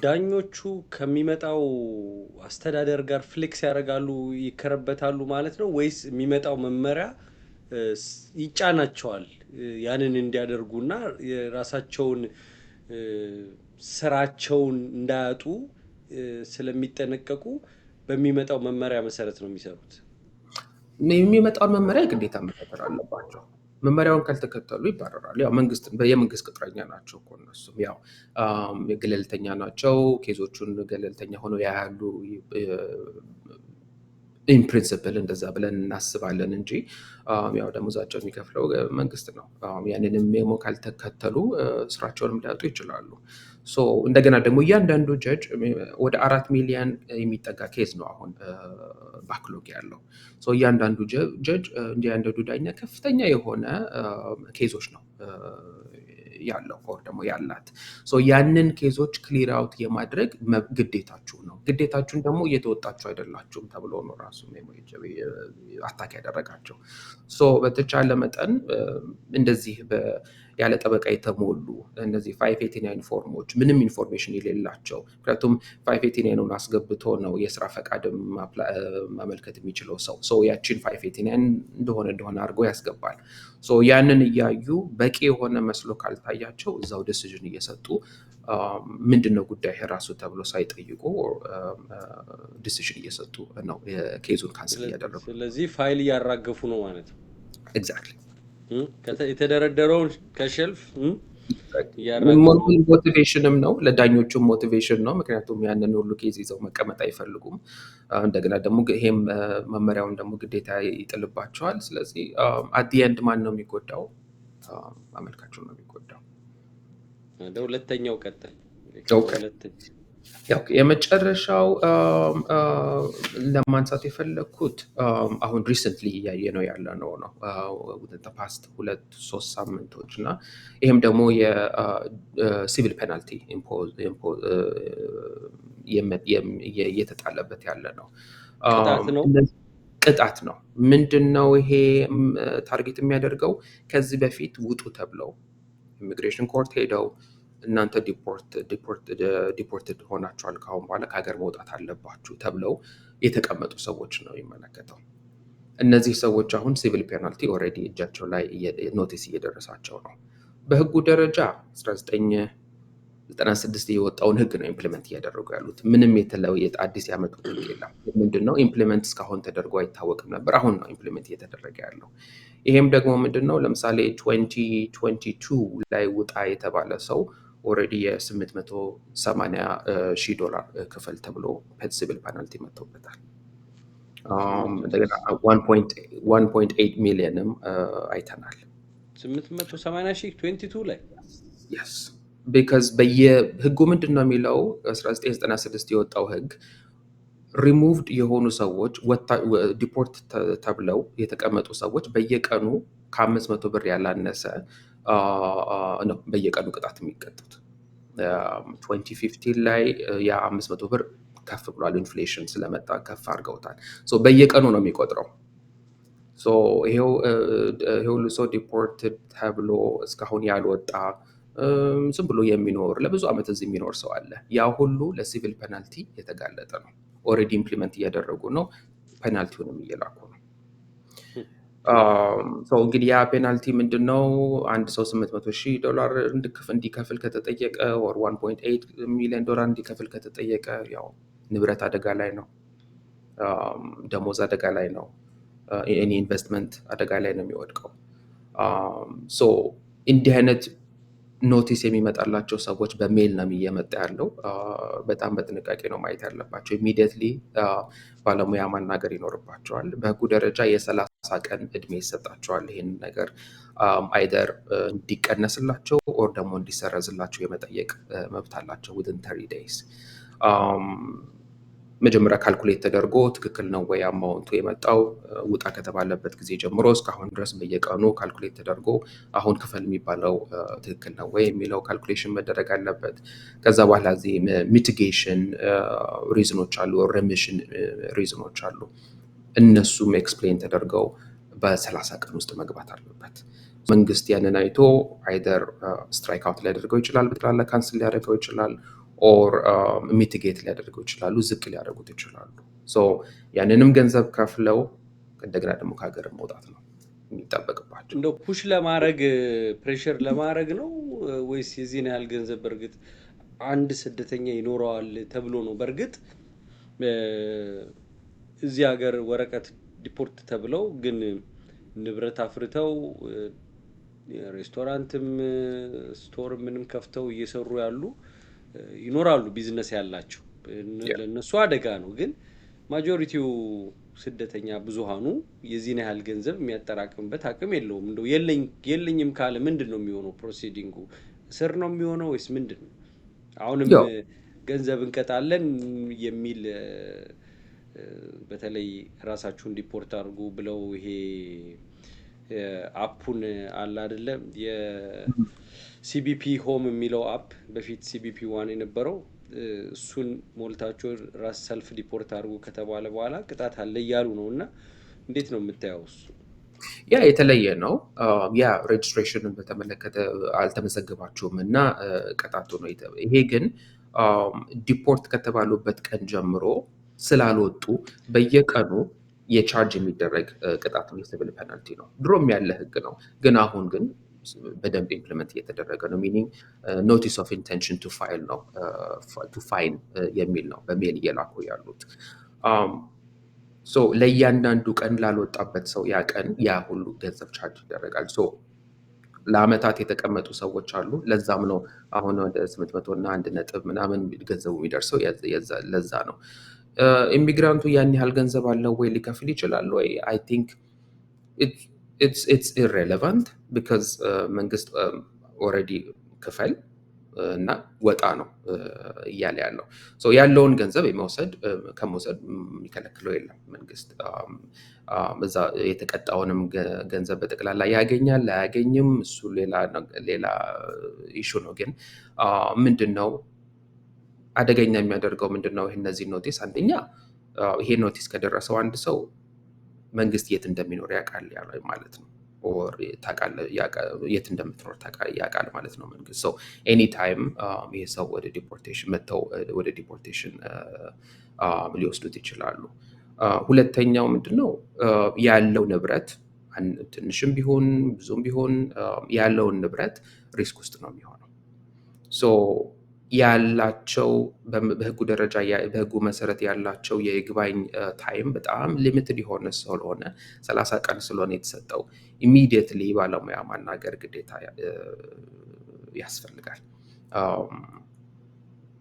ዳኞቹ ከሚመጣው አስተዳደር ጋር ፍሌክስ ያደርጋሉ ይከረበታሉ ማለት ነው ወይስ የሚመጣው መመሪያ ይጫናቸዋል ያንን እንዲያደርጉና የራሳቸውን ስራቸውን እንዳያጡ ስለሚጠነቀቁ በሚመጣው መመሪያ መሰረት ነው የሚሰሩት? የሚመጣውን መመሪያ ግዴታ መከተል አለባቸው። መመሪያውን ካልተከተሉ ይባረራሉ። ያው የመንግስት ቅጥረኛ ናቸው እኮ እነሱም ያው ገለልተኛ ናቸው። ኬዞቹን ገለልተኛ ሆነው ያያሉ ኢን ፕሪንሲፕል እንደዛ ብለን እናስባለን እንጂ ያው ደሞዛቸው የሚከፍለው መንግስት ነው። ያንንም ሜሞ ካልተከተሉ ስራቸውንም ሊያጡ ይችላሉ። እንደገና ደግሞ እያንዳንዱ ጀጅ ወደ 4 ሚሊዮን የሚጠጋ ኬዝ ነው አሁን ባክሎግ ያለው። እያንዳንዱ ጀጅ እያንዳንዱ ዳኛ ከፍተኛ የሆነ ኬዞች ነው ያለው ኦር ደግሞ ያላት። ያንን ኬዞች ክሊር አውት የማድረግ ግዴታችሁ ነው። ግዴታችሁን ደግሞ እየተወጣችሁ አይደላችሁም ተብሎ ነው ራሱ አታክ ያደረጋቸው። በተቻለ መጠን እንደዚህ ያለ ጠበቃ የተሞሉ እነዚህ 589 ፎርሞች ምንም ኢንፎርሜሽን የሌላቸው፣ ምክንያቱም 589ን አስገብቶ ነው የስራ ፈቃድ ማመልከት የሚችለው ሰው ያችን 589 እንደሆነ አድርጎ ያስገባል። ያንን እያዩ በቂ የሆነ መስሎ ካልታያቸው እዛው ዲሲዥን እየሰጡ ምንድነው ጉዳይ ራሱ ተብሎ ሳይጠይቁ ዲሲዥን እየሰጡ ነው ኬዙን ካንስል እያደረጉ። ስለዚህ ፋይል እያራገፉ ነው ማለት ነው። ኤግዛክትሊ የተደረደረውን ከሸልፍ ሞቲቬሽንም ነው፣ ለዳኞቹም ሞቲቬሽን ነው። ምክንያቱም ያንን ሁሉ ኬዝ ይዘው መቀመጥ አይፈልጉም። እንደገና ደግሞ ይሄም መመሪያውን ደግሞ ግዴታ ይጥልባቸዋል። ስለዚህ አት ኤንድ ማን ነው የሚጎዳው? አመልካቸው ነው የሚጎዳው። ሁለተኛው ቀጥል። የመጨረሻው ለማንሳት የፈለግኩት አሁን ሪሰንትሊ እያየ ነው ያለ ነው ፓስት 2-3 ሳምንቶች እና ይህም ደግሞ የሲቪል ፔናልቲ እየተጣለበት ያለ ነው። ቅጣት ነው። ምንድን ነው ይሄ ታርጌት የሚያደርገው? ከዚህ በፊት ውጡ ተብለው ኢሚግሬሽን ኮርት ሄደው እናንተ ዲፖርትድ ሆናችኋል፣ ካሁን በኋላ ከሀገር መውጣት አለባችሁ ተብለው የተቀመጡ ሰዎች ነው የሚመለከተው። እነዚህ ሰዎች አሁን ሲቪል ፔናልቲ ኦልሬዲ እጃቸው ላይ ኖቲስ እየደረሳቸው ነው። በህጉ ደረጃ 1996 የወጣውን ህግ ነው ኢምፕሊመንት እያደረጉ ያሉት። ምንም የተለየ አዲስ ያመጡት ህግ የለም። ምንድነው ኢምፕሊመንት እስካሁን ተደርጎ አይታወቅም ነበር። አሁን ነው ኢምፕሊመንት እየተደረገ ያለው። ይሄም ደግሞ ምንድነው ለምሳሌ 2022 ላይ ውጣ የተባለ ሰው ኦልሬዲ $880,000 ክፈል ተብሎ ሲቪል ፔናልቲ መጥቶበታል። እንደገና 1.8 ሚሊዮንም አይተናል። 880,000 22 ላይ yes because በየህጉ ምንድነው የሚለው 1996 የወጣው ህግ ሪሙቭድ የሆኑ ሰዎች ዲፖርት ተብለው የተቀመጡ ሰዎች በየቀኑ ከ500 ብር ያላነሰ ነው በየቀኑ ቅጣት የሚቀጡት። 2015 ላይ የ500 ብር ከፍ ብሏል። ኢንፍሌሽን ስለመጣ ከፍ አድርገውታል። በየቀኑ ነው የሚቆጥረው። ይሄ ሁሉ ሰው ዲፖርትድ ተብሎ እስካሁን ያልወጣ ዝም ብሎ የሚኖር ለብዙ ዓመት እዚህ የሚኖር ሰው አለ። ያ ሁሉ ለሲቪል ፔናልቲ የተጋለጠ ነው። ኦልሬዲ ኢምፕሊመንት እያደረጉ ነው። ፔናልቲውንም እየላኩ ነው። እንግዲህ ያ ፔናልቲ ምንድነው? አንድ ሰው $800,000 እንዲከፍል ከተጠየቀ or $1.8 ሚሊዮን እንዲከፍል ከተጠየቀ ያው ንብረት አደጋ ላይ ነው፣ ደሞዝ አደጋ ላይ ነው፣ ኢንቨስትመንት አደጋ ላይ ነው የሚወድቀው። እንዲህ አይነት ኖቲስ የሚመጣላቸው ሰዎች በሜል ነው እየመጣ ያለው። በጣም በጥንቃቄ ነው ማየት ያለባቸው። ኢሚዲየትሊ ባለሙያ ማናገር ይኖርባቸዋል። በህጉ ደረጃ የ30 ቀን እድሜ ይሰጣቸዋል። ይህን ነገር አይደር እንዲቀነስላቸው ኦር ደግሞ እንዲሰረዝላቸው የመጠየቅ መብት አላቸው within 30 days። መጀመሪያ ካልኩሌት ተደርጎ ትክክል ነው ወይ አማውንቱ የመጣው ውጣ ከተባለበት ጊዜ ጀምሮ እስካሁን ድረስ በየቀኑ ካልኩሌት ተደርጎ አሁን ክፈል የሚባለው ትክክል ነው ወይ የሚለው ካልኩሌሽን መደረግ አለበት። ከዛ በኋላ እዚህ ሚቲጌሽን ሪዝኖች አሉ፣ ሬሚሽን ሪዝኖች አሉ። እነሱም ኤክስፕሌን ተደርገው በ30 ቀን ውስጥ መግባት አለበት። መንግስት ያንን አይቶ አይደር ስትራይክ አውት ሊያደርገው ይችላል፣ በጠቅላላ ካንስል ሊያደርገው ይችላል፣ ኦር ሚቲጌት ሊያደርገው ይችላሉ፣ ዝቅ ሊያደርጉት ይችላሉ። ያንንም ገንዘብ ከፍለው እንደገና ደግሞ ከሀገር መውጣት ነው የሚጠበቅባቸው። እንደው ፑሽ ለማድረግ ፕሬሸር ለማድረግ ነው ወይስ የዚህን ያህል ገንዘብ በእርግጥ አንድ ስደተኛ ይኖረዋል ተብሎ ነው? በእርግጥ እዚህ ሀገር ወረቀት ዲፖርት ተብለው ግን ንብረት አፍርተው ሬስቶራንትም ስቶር ምንም ከፍተው እየሰሩ ያሉ ይኖራሉ፣ ቢዝነስ ያላቸው። ለነሱ አደጋ ነው። ግን ማጆሪቲው ስደተኛ ብዙሃኑ የዚህን ያህል ገንዘብ የሚያጠራቅምበት አቅም የለውም። እንደው የለኝም ካለ ምንድን ነው የሚሆነው? ፕሮሲዲንጉ እስር ነው የሚሆነው ወይስ ምንድን ነው? አሁንም ገንዘብ እንቀጣለን የሚል በተለይ ራሳችሁን ዲፖርት አድርጉ ብለው ይሄ አፑን አለ አይደለ? የሲቢፒ ሆም የሚለው አፕ በፊት ሲቢፒ ዋን የነበረው እሱን ሞልታችሁ ራስ ሰልፍ ዲፖርት አድርጉ ከተባለ በኋላ ቅጣት አለ እያሉ ነው። እና እንዴት ነው የምታየው እሱ? ያ የተለየ ነው። ያ ሬጅስትሬሽንን በተመለከተ አልተመዘገባችሁም እና ቅጣቱ ነው። ይሄ ግን ዲፖርት ከተባሉበት ቀን ጀምሮ ስላልወጡ በየቀኑ የቻርጅ የሚደረግ ቅጣት ነው። የሲቪል ፔናልቲ ነው። ድሮም ያለ ህግ ነው፣ ግን አሁን ግን በደንብ ኢምፕሊመንት እየተደረገ ነው። ሚኒንግ ኖቲስ ኦፍ ኢንቴንሽን ቱ ፋይል ነው፣ ቱ ፋይን የሚል ነው በሜል እየላኩ ያሉት። ለእያንዳንዱ ቀን ላልወጣበት ሰው ያ ቀን ያ ሁሉ ገንዘብ ቻርጅ ይደረጋል። ለአመታት የተቀመጡ ሰዎች አሉ። ለዛም ነው አሁን ወደ 800 እና 1 ነጥብ ምናምን ገንዘቡ የሚደርሰው ለዛ ነው። ኢሚግራንቱ ያን ያህል ገንዘብ አለው ወይ ሊከፍል ይችላል ወይ? አይ ቲንክ ኢትስ ኢሬሌቫንት ቢካዝ መንግስት ኦልሬዲ ክፈል እና ወጣ ነው እያለ ያለው። ያለውን ገንዘብ ከመውሰድ የሚከለክለው የለም መንግስት። እዛ የተቀጣውንም ገንዘብ በጠቅላላ ያገኛል አያገኝም፣ እሱ ሌላ ኢሹ ነው። ግን ምንድነው አደገኛ የሚያደርገው ምንድነው? እነዚህ ኖቲስ አንደኛ ይሄ ኖቲስ ከደረሰው አንድ ሰው መንግስት የት እንደሚኖር ያውቃል ማለት ነው። ኦር የት እንደምትኖር ያውቃል ማለት ነው መንግስት። ኤኒ ታይም ይሄ ሰው ወደ ዲፖርቴሽን መጥተው ወደ ዲፖርቴሽን ሊወስዱት ይችላሉ። ሁለተኛው ምንድነው? ያለው ንብረት ትንሽም ቢሆን ብዙም ቢሆን ያለውን ንብረት ሪስክ ውስጥ ነው የሚሆነው። ያላቸው በህጉ ደረጃ በህጉ መሰረት ያላቸው የይግባኝ ታይም በጣም ሊሚትድ የሆነ ስለሆነ 30 ቀን ስለሆነ የተሰጠው ኢሚዲየትሊ ባለሙያ ማናገር ግዴታ ያስፈልጋል።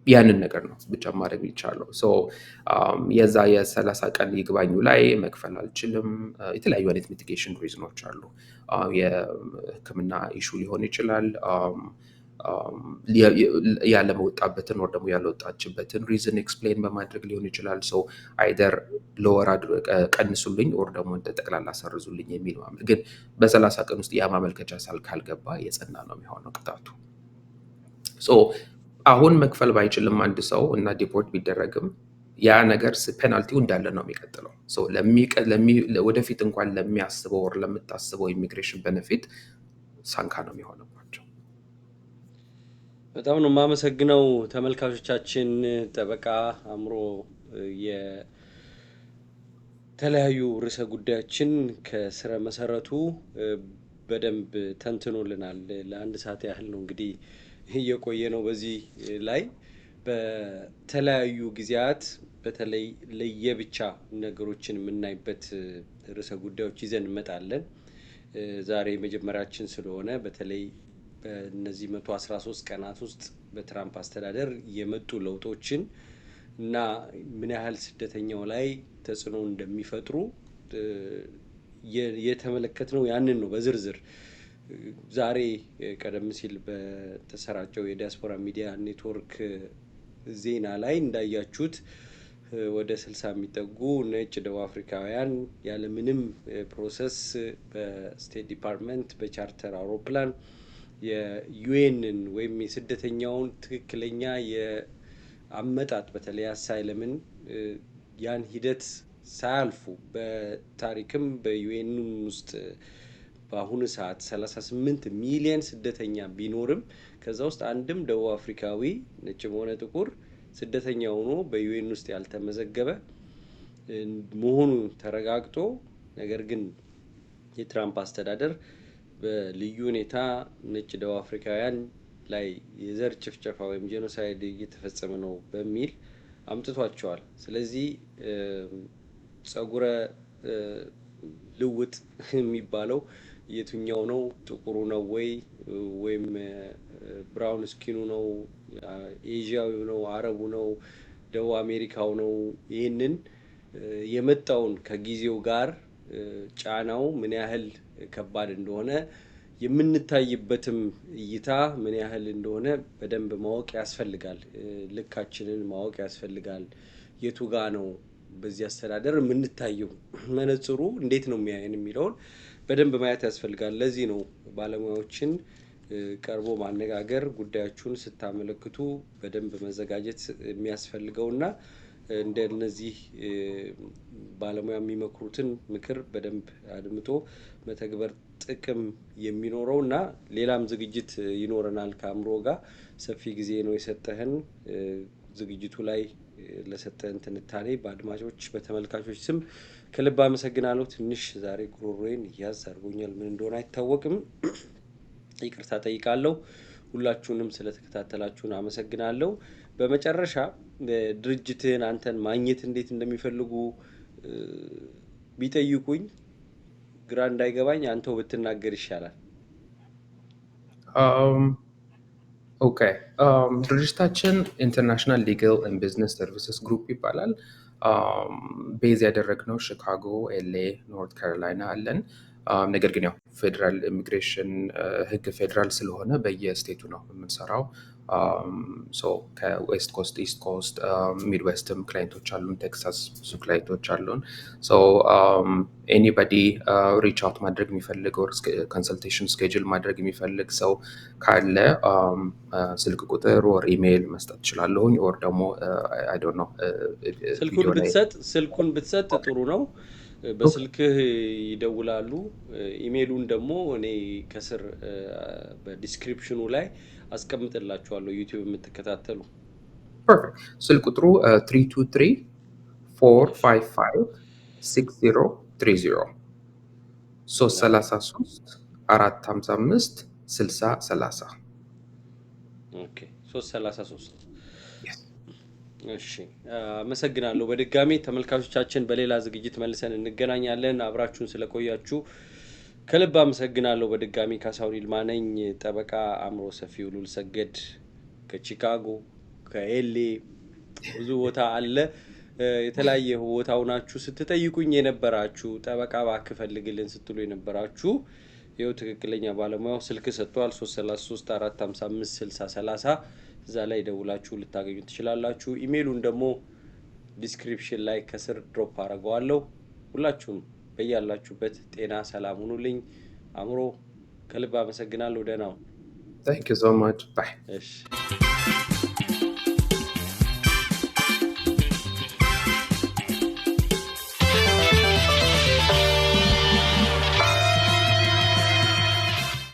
ያንን ነገር ነው ብቻ ማድረግ ይቻላል። የዛ የ30 ቀን ይግባኙ ላይ መክፈል አልችልም፣ የተለያዩ አይነት ሚቲጌሽን ሪዝኖች አሉ። የህክምና ኢሹ ሊሆን ይችላል፣ ያለመወጣበትን ወር ደግሞ ያልወጣችበትን ሪዝን ኤክስፕሌን በማድረግ ሊሆን ይችላል። ሰው አይደር ሎወር ቀንሱልኝ ወር ደግሞ እንደ ጠቅላላ ሰርዙልኝ የሚል ግን በ30 ቀን ውስጥ ያ ማመልከቻ ካልገባ የጸና ነው የሚሆነው ቅጣቱ። አሁን መክፈል ባይችልም አንድ ሰው እና ዲፖርት ቢደረግም ያ ነገር ፔናልቲው እንዳለ ነው የሚቀጥለው። ወደፊት እንኳን ለሚያስበው ወር ለምታስበው ኢሚግሬሽን ቤኔፊት ሳንካ ነው የሚሆንባቸው። በጣም ነው የማመሰግነው። ተመልካቾቻችን ጠበቃ አእምሮ የተለያዩ ርዕሰ ጉዳዮችን ከስረ መሰረቱ በደንብ ተንትኖልናል። ለአንድ ሰዓት ያህል ነው እንግዲህ እየቆየ ነው በዚህ ላይ በተለያዩ ጊዜያት በተለይ ለየብቻ ነገሮችን የምናይበት ርዕሰ ጉዳዮች ይዘን እንመጣለን። ዛሬ መጀመሪያችን ስለሆነ በተለይ በእነዚህ 113 ቀናት ውስጥ በትራምፕ አስተዳደር የመጡ ለውጦችን እና ምን ያህል ስደተኛው ላይ ተጽዕኖ እንደሚፈጥሩ የተመለከትነው ያንን ነው በዝርዝር። ዛሬ ቀደም ሲል በተሰራጨው የዲያስፖራ ሚዲያ ኔትወርክ ዜና ላይ እንዳያችሁት ወደ 60 የሚጠጉ ነጭ ደቡብ አፍሪካውያን ያለምንም ፕሮሰስ በስቴት ዲፓርትመንት በቻርተር አውሮፕላን የዩኤንን ወይም የስደተኛውን ትክክለኛ የአመጣጥ በተለይ አሳይለምን ያን ሂደት ሳያልፉ በታሪክም በዩኤን ውስጥ በአሁኑ ሰዓት 38 ሚሊዮን ስደተኛ ቢኖርም ከዛ ውስጥ አንድም ደቡብ አፍሪካዊ ነጭም ሆነ ጥቁር ስደተኛ ሆኖ በዩኤን ውስጥ ያልተመዘገበ መሆኑ ተረጋግጦ፣ ነገር ግን የትራምፕ አስተዳደር በልዩ ሁኔታ ነጭ ደቡብ አፍሪካውያን ላይ የዘር ጭፍጨፋ ወይም ጄኖሳይድ እየተፈጸመ ነው በሚል አምጥቷቸዋል። ስለዚህ ጸጉረ ልውጥ የሚባለው የትኛው ነው? ጥቁሩ ነው ወይም ብራውን ስኪኑ ነው? ኤዥያዊው ነው? አረቡ ነው? ደቡብ አሜሪካው ነው? ይህንን የመጣውን ከጊዜው ጋር ጫናው ምን ያህል ከባድ እንደሆነ የምንታይበትም እይታ ምን ያህል እንደሆነ በደንብ ማወቅ ያስፈልጋል። ልካችንን ማወቅ ያስፈልጋል። የቱ ጋ ነው በዚህ አስተዳደር የምንታየው? መነጽሩ እንዴት ነው የሚያየን የሚለውን በደንብ ማየት ያስፈልጋል። ለዚህ ነው ባለሙያዎችን ቀርቦ ማነጋገር፣ ጉዳያችሁን ስታመለክቱ በደንብ መዘጋጀት የሚያስፈልገውና እንደነዚህ ባለሙያ የሚመክሩትን ምክር በደንብ አድምጦ መተግበር ጥቅም የሚኖረው እና ሌላም ዝግጅት ይኖረናል። ከአእምሮ ጋር ሰፊ ጊዜ ነው የሰጠህን። ዝግጅቱ ላይ ለሰጠህን ትንታኔ በአድማጮች በተመልካቾች ስም ከልብ አመሰግናለሁ። ትንሽ ዛሬ ጉሮሮዬን እያዝ አድርጎኛል፣ ምን እንደሆነ አይታወቅም። ይቅርታ ጠይቃለሁ። ሁላችሁንም ስለተከታተላችሁን አመሰግናለሁ። በመጨረሻ ድርጅትህን አንተን ማግኘት እንዴት እንደሚፈልጉ ቢጠይቁኝ ግራ እንዳይገባኝ አንተው ብትናገር ይሻላል። ኦኬ። ድርጅታችን ኢንተርናሽናል ሊጋል ኤንድ ቢዝነስ ሰርቪስስ ግሩፕ ይባላል። ቤዝ ያደረግነው ሺካጎ፣ ኤልኤ፣ ኖርት ካሮላይና አለን። ነገር ግን ያው ፌዴራል ኢሚግሬሽን ህግ ፌዴራል ስለሆነ በየስቴቱ ነው የምንሰራው። ከዌስት ኮስት፣ ኢስት ኮስት፣ ሚድዌስትም ክላይንቶች አሉን፣ ቴክሳስ ብዙ ክላይንቶች አሉን። ኤኒባዲ ሪች አውት ማድረግ የሚፈልግ ኦር ኮንሰልቴሽን ስኬጁል ማድረግ የሚፈልግ ሰው ካለ ስልክ ቁጥር ኦር ኢሜይል መስጠት እችላለሁኝ። ኦር ደግሞ አይ ዶንት ኖ ስልኩን ብትሰጥ ጥሩ ነው። በስልክህ ይደውላሉ። ኢሜይሉን ደግሞ እኔ ከስር በዲስክሪፕሽኑ ላይ አስቀምጥላችኋለሁ ዩቲዩብ የምትከታተሉ። ፐርፌክት። ስልክ ቁጥሩ 323-455-6030 333-455-6030 ኦኬ 333 እሺ፣ አመሰግናለሁ። በድጋሚ ተመልካቾቻችን በሌላ ዝግጅት መልሰን እንገናኛለን። አብራችሁን ስለቆያችሁ ከልብ አመሰግናለሁ። በድጋሚ ካሳሁን ይልማ ነኝ። ጠበቃ አእምሮ ሰፊው ሉል ሰገድ ከቺካጎ ከኤልኤ ብዙ ቦታ አለ። የተለያየ ቦታው ናችሁ ስትጠይቁኝ የነበራችሁ ጠበቃ እባክህ ፈልግልን ስትሉ የነበራችሁ ይኸው ትክክለኛ ባለሙያው ስልክ ሰጥቷል 333 455 6030 እዛ ላይ ደውላችሁ ልታገኙ ትችላላችሁ። ኢሜሉን ደግሞ ዲስክሪፕሽን ላይ ከስር ድሮፕ አደርገዋለሁ። ሁላችሁም በያላችሁበት ጤና ሰላም ሁኑልኝ። አእምሮ ከልብ አመሰግናለሁ። ደህና ሁኑ። Thank you so much. Bye. እሺ